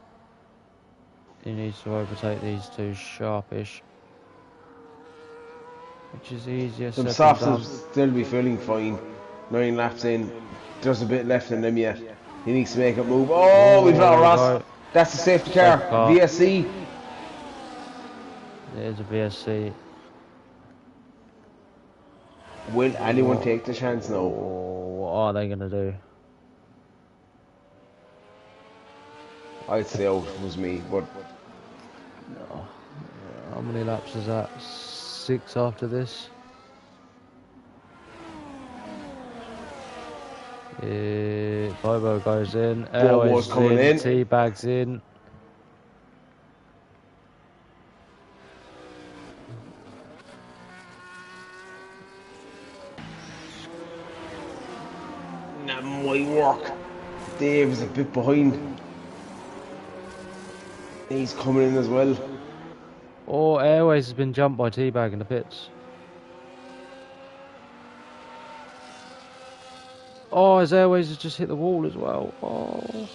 he needs to overtake these two sharpish, which is easier Them said than softs will done. still be feeling fine. 9 laps in, there's a bit left in them yet. He needs to make a move. Oh, we've got Ross. That's the safety car. Safety car. VSC. It is a VSC. Will anyone take the chance now? What are they going to do? I'd say out was me, but No. How many laps is that? 6 after this? Bobo goes in. Bobo's Airways coming in. Teabag's in. that might work. Dave is a bit behind. He's coming in as well. Oh, Airways has been jumped by Teabag in the pits. Oh, his Airways has just hit the wall as well. Oh,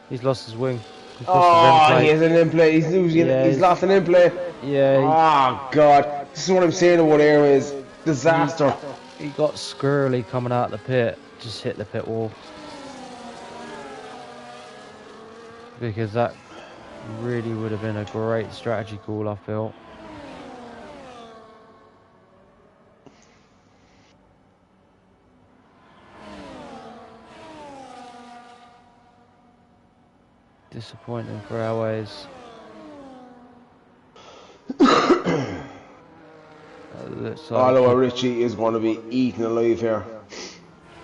he's lost his wing. He's lost his he has an end play. He's losing. Yeah, he's lost an end play. Yeah. Oh God, this is what I'm saying about Airways. Disaster. He got squirrely coming out of the pit. Just hit the pit wall. Because that really would have been a great strategy call, I feel. Disappointing for Airways. Oliver Ritchie is going to be eaten alive here.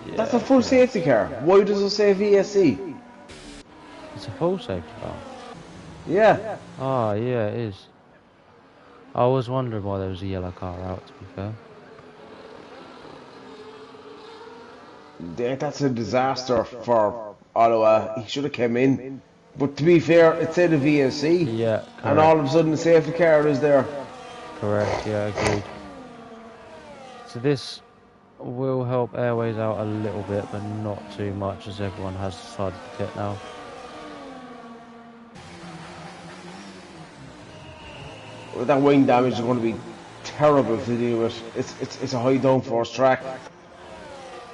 Yeah, that's a full safety car. Why does it say VSC? It's a full safety car. Yeah. Ah, yeah, it is. I was wondering why there was a yellow car out, to be fair. That's a disaster for Ottawa. He should have come in. But to be fair, it said a VSC. Yeah, correct. And all of a sudden the safety car is there. Correct, yeah, agreed. So this will help Airways out a little bit, but not too much, as everyone has decided to pit now. Well, that wing damage is going to be terrible to deal with. It's a high downforce track.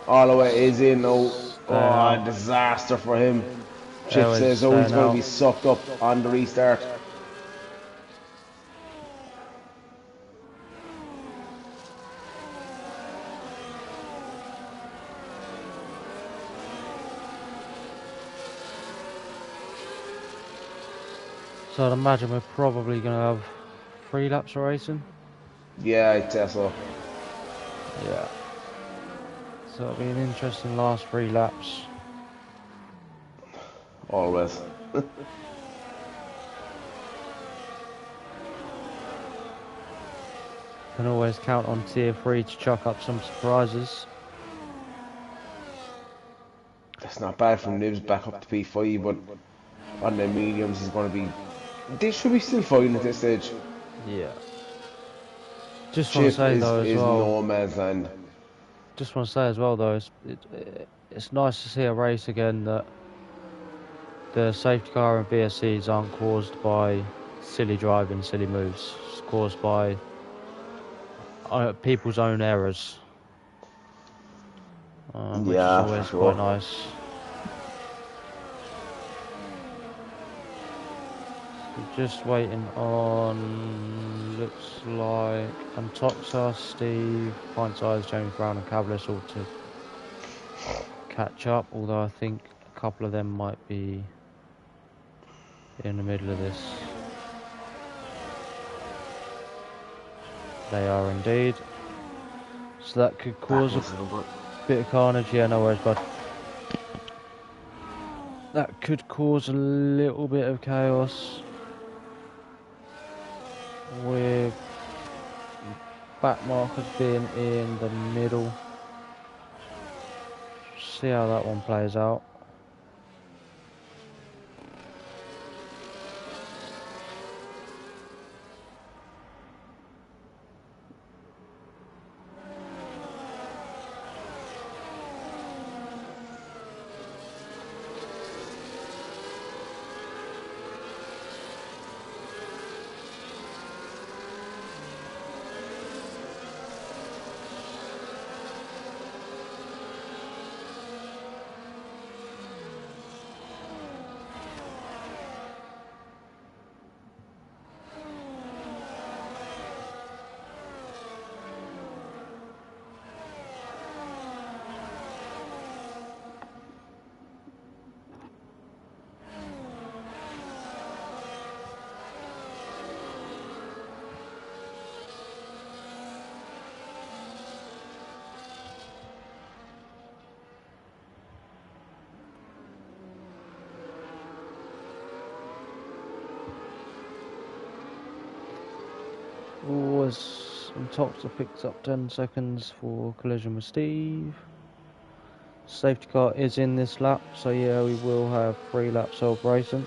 Ottawa is in now. Oh, disaster for him. Chip says, oh, he's going to be sucked up on the restart. So I'd imagine we're probably going to have 3 laps of racing. Yeah, I'd say so. Yeah. So it'll be an interesting last 3 laps. Always. Can always count on Tier 3 to chuck up some surprises. That's not bad from Nibs back up to P5, but on the mediums he's going to be... They should be still fighting at this stage. Yeah. Just want to Chip say though as is well. no man's land. Just want to say as well though, it's nice to see a race again that the safety car and VSCs aren't caused by silly driving, silly moves. It's caused by people's own errors, which is Yeah, for always quite sure. nice. We're just waiting on, looks like, Antoxa, Steve, Pint Size, James Brown and Cavalis all to catch up, although I think a couple of them might be in the middle of this. They are indeed. So that could cause a bit of carnage. Yeah, no worries, bud. That could cause a little bit of chaos with back markers being in the middle. See how that one plays out. Was Antoxa picks up 10 seconds for collision with Steve. Safety car is in this lap, so yeah, we will have 3 laps of racing.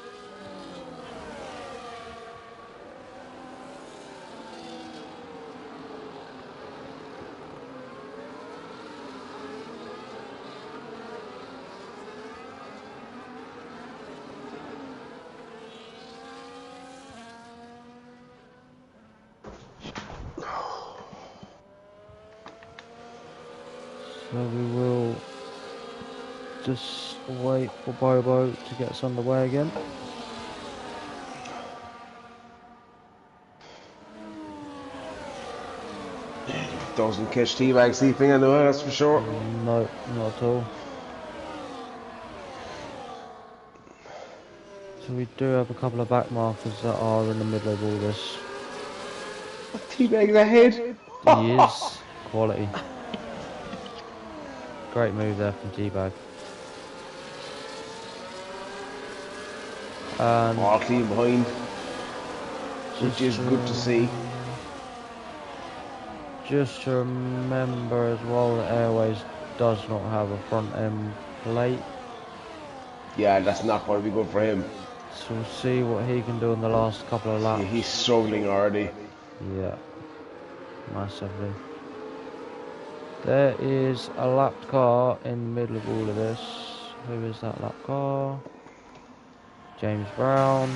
So we will just wait for Bobo to get us underway again. Doesn't catch T-Bag sleeping anyway, that's for sure. No, not at all. So we do have a couple of back markers that are in the middle of all this. T-Bag's ahead. He is quality. Great move there from T-Bag. All clean behind, which is good to see. Just to remember as well that Airways does not have a front end plate. Yeah, that's not going to be good for him. So we'll see what he can do in the last couple of laps. He's struggling already. Yeah, massively. There is a lap car in the middle of all of this. Who is that lap car? James Brown.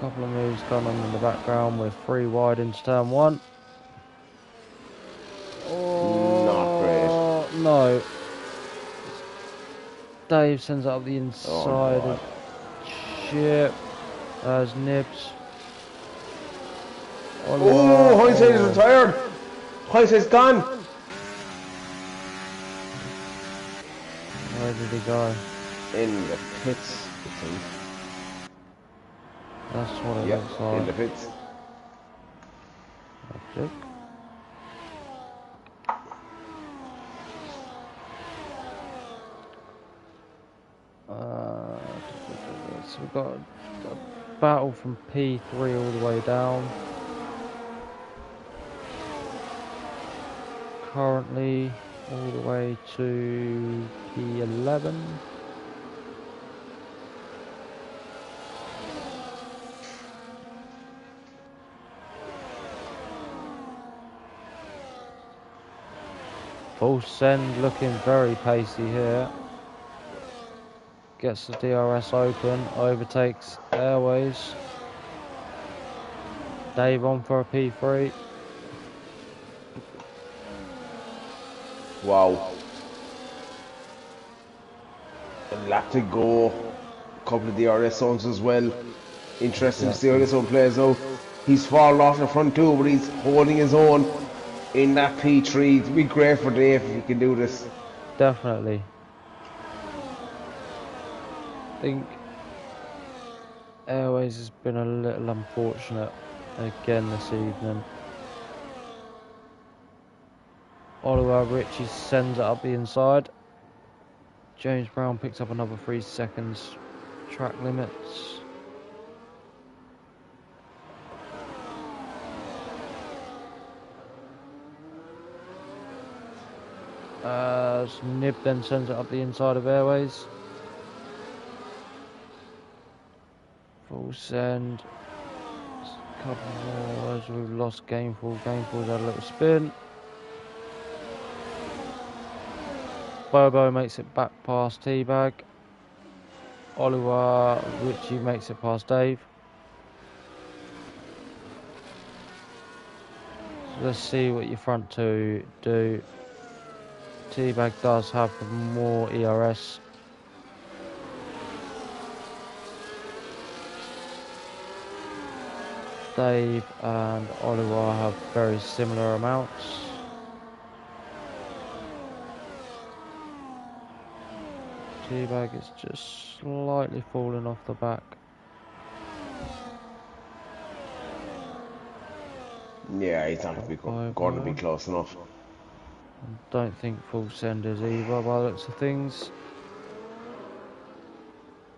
Couple of moves going on in the background with 3 wide into turn 1. Not great. No. Dave sends it up the inside of Chip. There's Nibs. Oh, Oliver. Hindsight is retired. Hindsight's gone. Where did he go? In the pits, I think. That's what it Yep, looks in like. the pits. Magic. So we've got a battle from P3 all the way down. Currently all the way to P11. Full send, looking very pacey here. Gets the DRS open, overtakes Airways. Dave on for a P3. Wow. A lap to go. A couple of DRS zones as well. Interesting to see how this one plays out. He's fallen off the front too, but he's holding his own in that P3. It'd be great for Dave if he can do this. Definitely. I think Airways has been a little unfortunate again this evening. Oliver Ritchie sends it up the inside. James Brown picks up another 3 seconds track limits. Nib then sends it up the inside of Airways. Full send. Couple more as we've lost Gameful. Gameful's had a little spin. Bobo makes it back past Teabag. Oliver Ritchie makes it past Dave. So let's see what your front two do. Teabag does have more ERS. Dave and Oliver have very similar amounts. Teabag is just slightly falling off the back. Yeah, he's not going to be close enough. Don't think full send is either by the looks of things.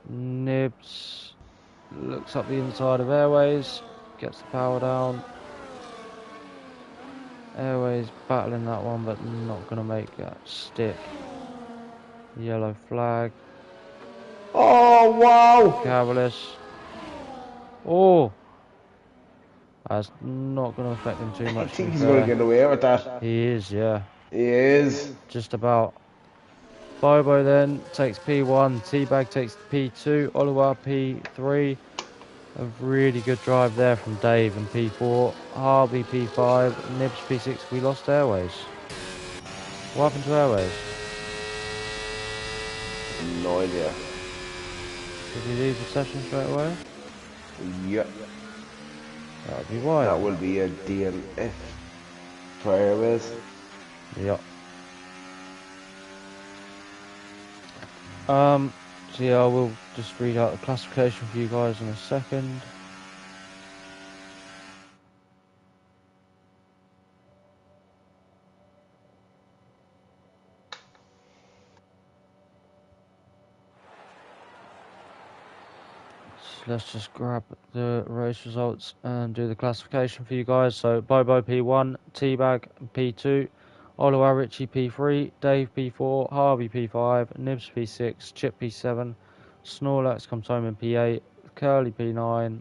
Nibs looks up the inside of Airways, gets the power down. Airways battling that one, but not going to make that stick. Yellow flag. Oh, wow! Cavalis. Oh! That's not going to affect him too much. I think he's going to get away with that. He is, yeah. He is. Just about. Bobo then takes P1, Teabag takes P2, Oliver P3. A really good drive there from Dave and P4, Harvey P5, Nibs P6. We lost Airways. What happened to Airways? No idea. Did he leave the session straight away? Yep. That would be why. That will be a DNF for Airways. Yep. So yeah, I will just read out the classification for you guys in a second. So let's just grab the race results and do the classification for you guys. So Bobo P1, Teabag P2, Oliver Ritchie P3, Dave P4, Harvey P5, Nibs P6, Chip P7, Snorlax comes home in P8, Curly P9,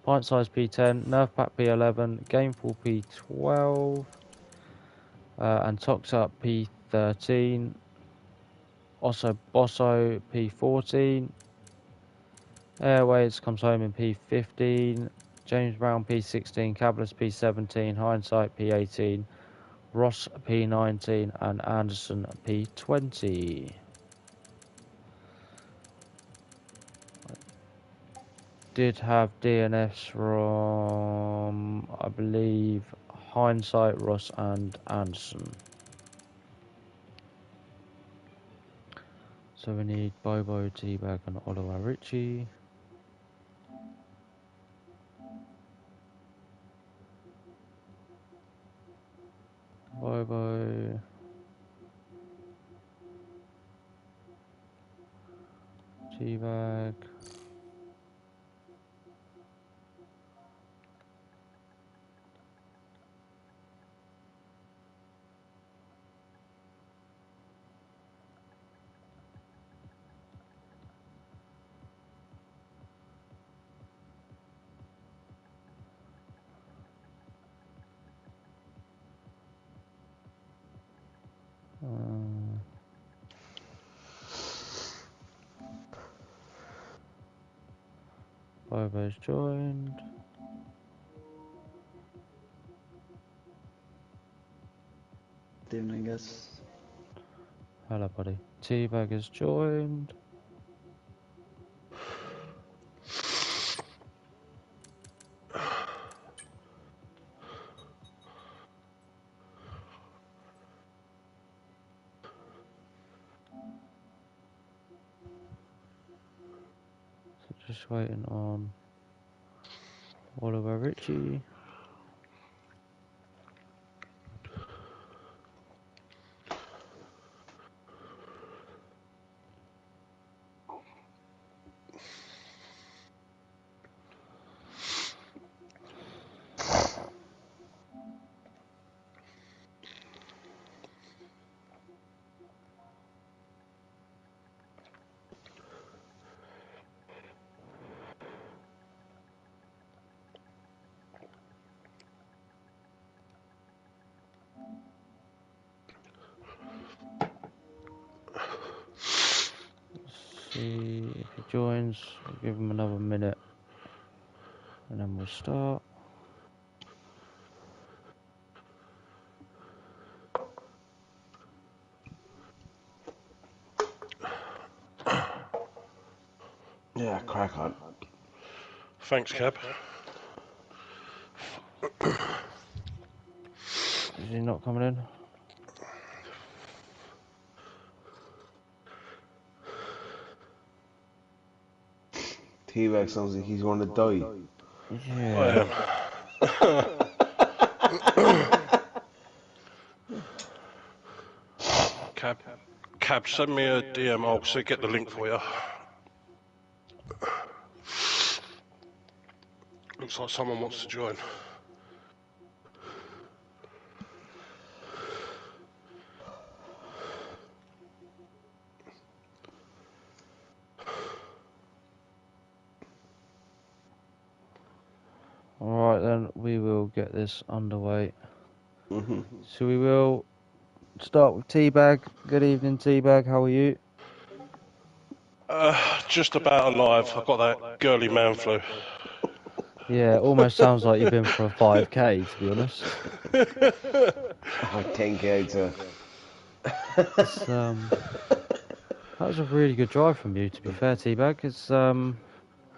Pint Size P10, Nerf Pack P11, Gameful P12, and Toxa P13, also Bosso P14, Airways comes home in P15, James Brown P16, Cavalis P17, Hindsight P18, Ross P19 and Anderson P20. did have DNFs from, I believe, Hindsight, Ross, and Anderson. So we need Bobo, Teabag, and Oliver Ritchie. Bobo. Teabag. Bobo's joined. Evening, guys. Hello, buddy. Teabag is joined. So just waiting on Oliver Ritchie. See if he joins. We'll give him another minute and then we'll start. Yeah, crack on. Thanks, Cab. Is he not coming in? T-Rex sounds like he's going to die. Yeah. Cab, send me a DM. I'll get the link for you. Looks like someone wants to join. Alright then, we will get this underway. Mm-hmm. So we will start with Teabag. Good evening, Teabag. How are you? Just about alive. I've got that girly man flu. Yeah, it almost sounds like you've been for a 5k, to be honest. Oh, 10k to... It's, that was a really good drive from you, to be fair, Teabag. It's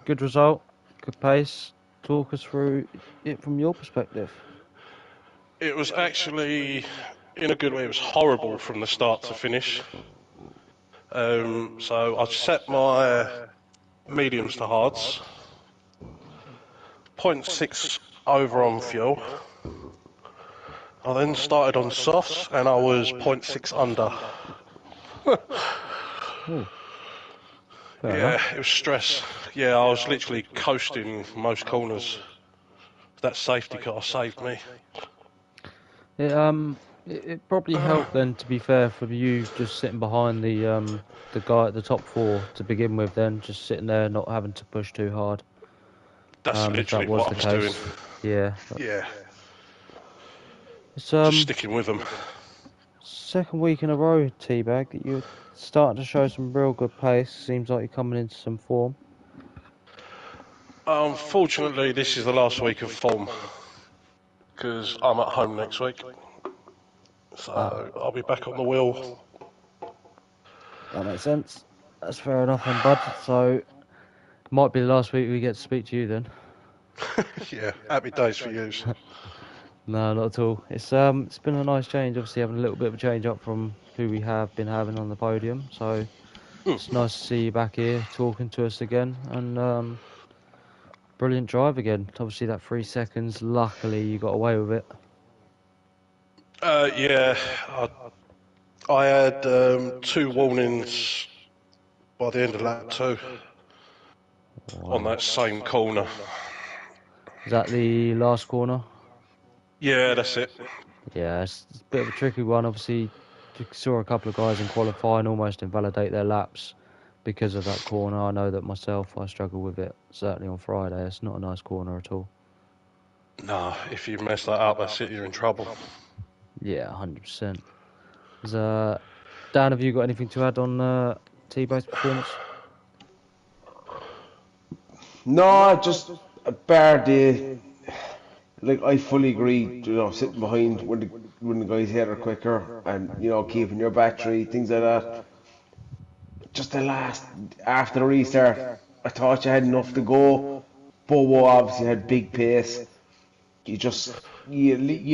good result, good pace. Talk us through it from your perspective. It was actually, in a good way, it was horrible from the start to finish. So I set my mediums to hards. 0.6 over on fuel. I then started on softs and I was 0.6 under. Yeah, it was stress. Yeah, I was literally coasting most corners. That safety car saved me. It probably helped then, to be fair, for you just sitting behind the guy at the top four to begin with. Then just sitting there, not having to push too hard. That's If that literally was what the I was case, doing. yeah. Yeah, It's just sticking with them. second week in a row, Teabag, that you're starting to show some real good pace. Seems like you're coming into some form. Unfortunately, this is the last week of form because I'm at home next week. So I'll be back on the wheel. That makes sense. That's fair enough then, bud. So Might be the last week we get to speak to you then. Yeah, happy days for you. No, not at all. It's been a nice change, obviously having a little bit of a change up from who we have been having on the podium. So it's nice to see you back here talking to us again, and brilliant drive again. Obviously that 3 seconds. Luckily you got away with it. Yeah, I had 2 warnings by the end of lap 2 on that same corner. Is that the last corner? Yeah, that's it. Yeah, it's a bit of a tricky one. Obviously, saw a couple of guys in qualifying almost invalidate their laps because of that corner. I know that myself, I struggle with it, certainly on Friday. It's not a nice corner at all. No, if you mess that up, that's it, you're in trouble. Yeah, 100%. Dan, have you got anything to add on T-Base's performance? No, just a bad day. Like I fully agree. Sitting behind when the guys here are quicker, and keeping your battery, things like that. Just the last after the restart, I thought you had enough to go. Bobo obviously had big pace. You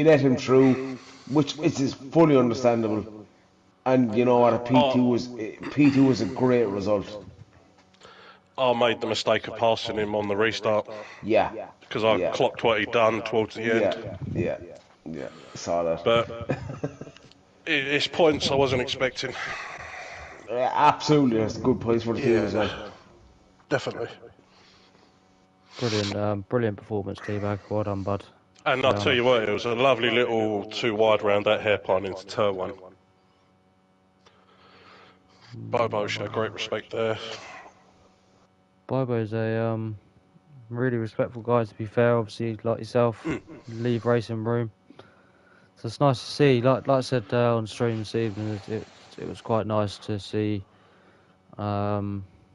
let him through, which is fully understandable. And you know what, a P2 was a great result. I made the mistake of passing him on the restart Yeah, because I yeah, clocked what he'd done towards the yeah, end. yeah, yeah. Saw that. But it's points I wasn't expecting. Yeah, absolutely, that's good points for the team as well. Definitely. Brilliant performance, T-Bag. Well done, bud. And I'll tell you what, it was a lovely little 2 wide round that hairpin into turn 1. Bobo showed great respect there. Bobo's a really respectful guy, to be fair. Obviously, like yourself, leave racing room. So it's nice to see. Like I said on stream this evening, it was quite nice to see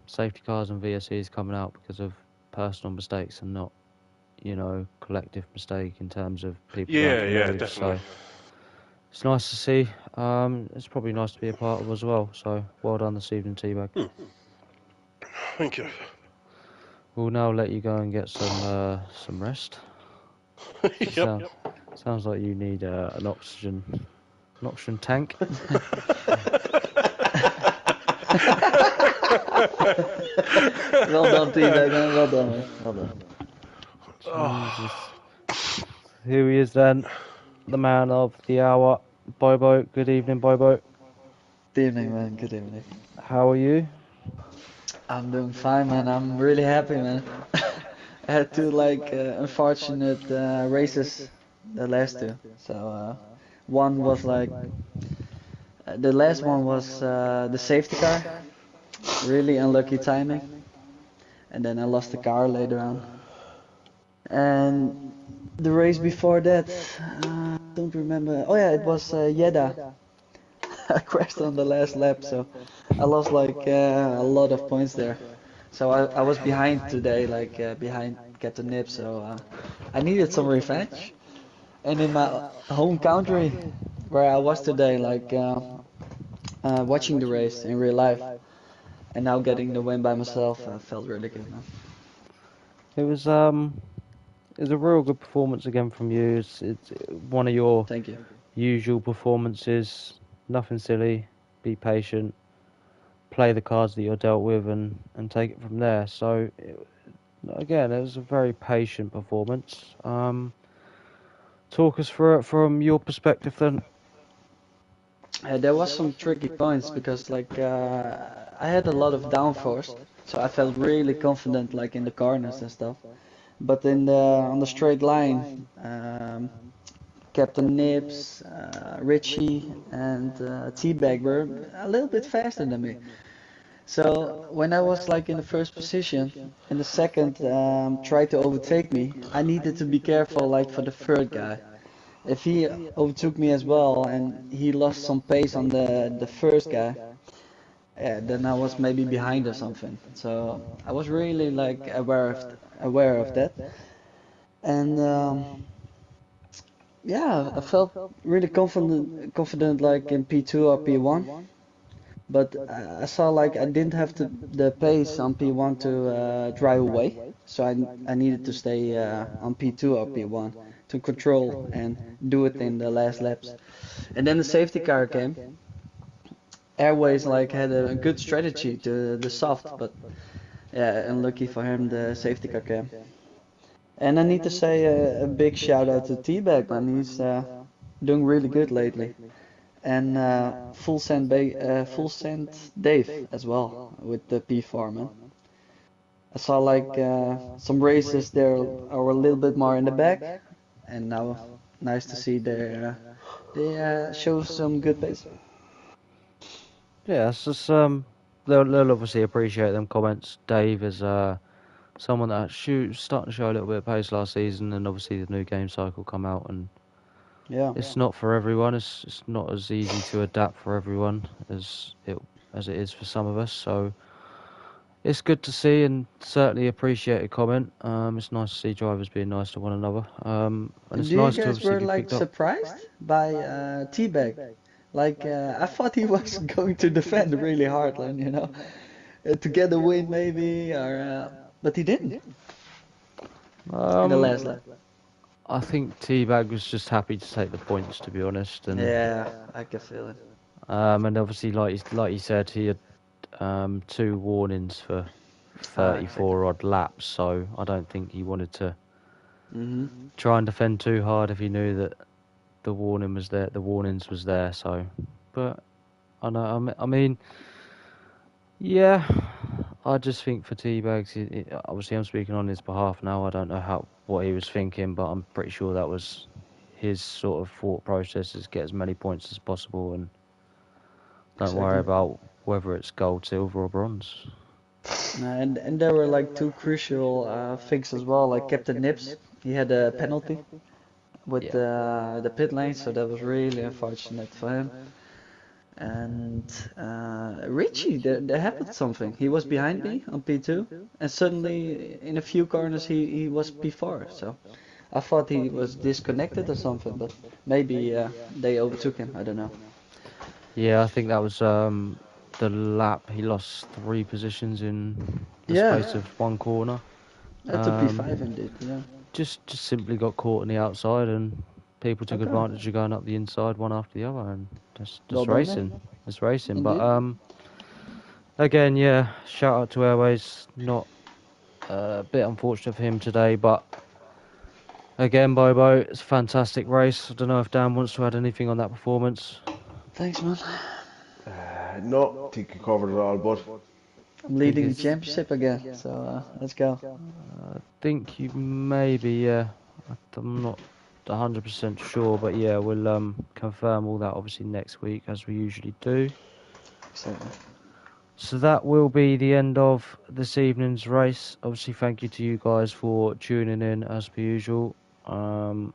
safety cars and VSEs coming out because of personal mistakes and not, collective mistake in terms of people going for Yeah, moves. definitely. So it's nice to see. It's probably nice to be a part of as well. So well done this evening, T-Bag. Thank you. We'll now let you go and get some rest. Yep. Sounds like you need an oxygen tank. Well done, T-Bag, man. Well done, man. Well done. Jesus. Here he is then, the man of the hour, Bobo. Good evening, Bobo. Good evening, man. Good evening. How are you? I'm doing fine, man. I'm really happy, man. I had two unfortunate races, the last two. So one was the last one was the safety car. Really unlucky timing. And then I lost the car later on. And the race before that, don't remember. Oh yeah, it was Jeddah. I crashed on the last lap, so I lost a lot of points there. So I was behind today, behind Captain Nip, so I needed some revenge. And in my home country, where I was today, watching the race in real life, and now getting the win by myself, felt really good, man. It was a real good performance again from you. It's one of your Thank you. usual performances. Nothing silly. Be patient. Play the cards that you're dealt with and take it from there. So again, it was a very patient performance. Talk us through it from your perspective then. There was some tricky points because I had a lot of downforce, so I felt really confident in the corners and stuff. But on the straight line, Captain Nips, Richie, and T-Bag were a little bit faster than me. So when I was in the first position, and the second tried to overtake me, I needed to be careful for the third guy. If he overtook me as well and he lost some pace on the first guy, yeah, then I was maybe behind or something. So I was really aware of that, and yeah, I felt really confident in P2 or P1. But I saw like I didn't have the pace on P1 to drive away, so I needed to stay on P2 or P1 to control and do it in the last laps. And then the safety car came. Airways like had a good strategy to the soft, but yeah, unlucky for him the safety car came. And I need to say a big shout out to T-Bag, man. He's doing really good lately. And full send Dave as well with the P4, man. I saw like some races there are a little bit more in the back, and now nice to see they show some good pace. Yeah, it's just they'll obviously appreciate them comments. Dave is someone that starting to show a little bit of pace last season, and obviously the new game cycle come out, and Yeah. it's not for everyone. It's not as easy to adapt for everyone as it is for some of us. So it's good to see and certainly appreciate a comment. It's nice to see drivers being nice to one another. And it's Do you nice to guys obviously were be like picked up. surprised by T-Bag? Like I thought he was going to defend really hard, and to get a win maybe, or but he didn't in the last Um, lap. I think Teabag was just happy to take the points, to be honest, Yeah, I can feel it. and obviously, like you said, he had two warnings for Exactly. 34 odd laps, so I don't think he wanted to Mhm. try and defend too hard if he knew that the warning was there, the warnings was there. So, but I know, I mean, yeah, I just think for Teabags, obviously I'm speaking on his behalf now. I don't know what he was thinking, but I'm pretty sure that was his sort of thought process: is get as many points as possible and don't worry Exactly. about whether it's gold, silver, or bronze. And there were like two crucial things as well, like Captain Nips. He had a penalty with Yeah. the pit lane, so that was really unfortunate for him. And Richie, there happened something. He was behind me on P2, and suddenly in a few corners he was P4. So I thought he was disconnected or something, but maybe they overtook him. I don't know. Yeah, I think that was the lap. He lost 3 positions in the Yeah, space of one corner. to Um, P5 indeed. Yeah. just simply got caught on the outside, and people took Okay. advantage of going up the inside one after the other, and Well just done then. racing. It's racing. But Indeed. again, yeah, shout out to Airways. Not a bit unfortunate for him today, but again, Bobo, it's a fantastic race. I don't know if Dan wants to add anything on that performance. Thanks, man. No, I think you covered it all, but I'm Think leading the it's. championship again, so let's go. I think you maybe, yeah. I'm not 100% sure, but yeah, we'll confirm all that obviously next week as we usually do. Exactly. So that will be the end of this evening's race. Obviously, thank you to you guys for tuning in as per usual. Um,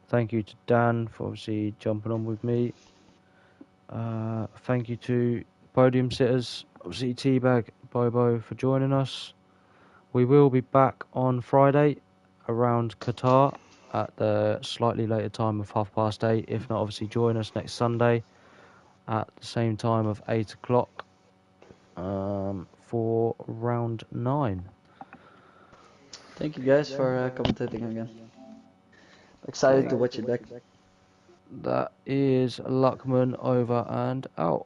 Thank you to Dan for obviously jumping on with me. Thank you to podium sitters, obviously Teabag, Bobo for joining us. We will be back on Friday around Qatar at the slightly later time of 8:30. If not, obviously join us next Sunday at the same time of 8 o'clock for round 9. Thank you guys for commentating again. Excited Okay, to watch it back. that is Luckman over and out.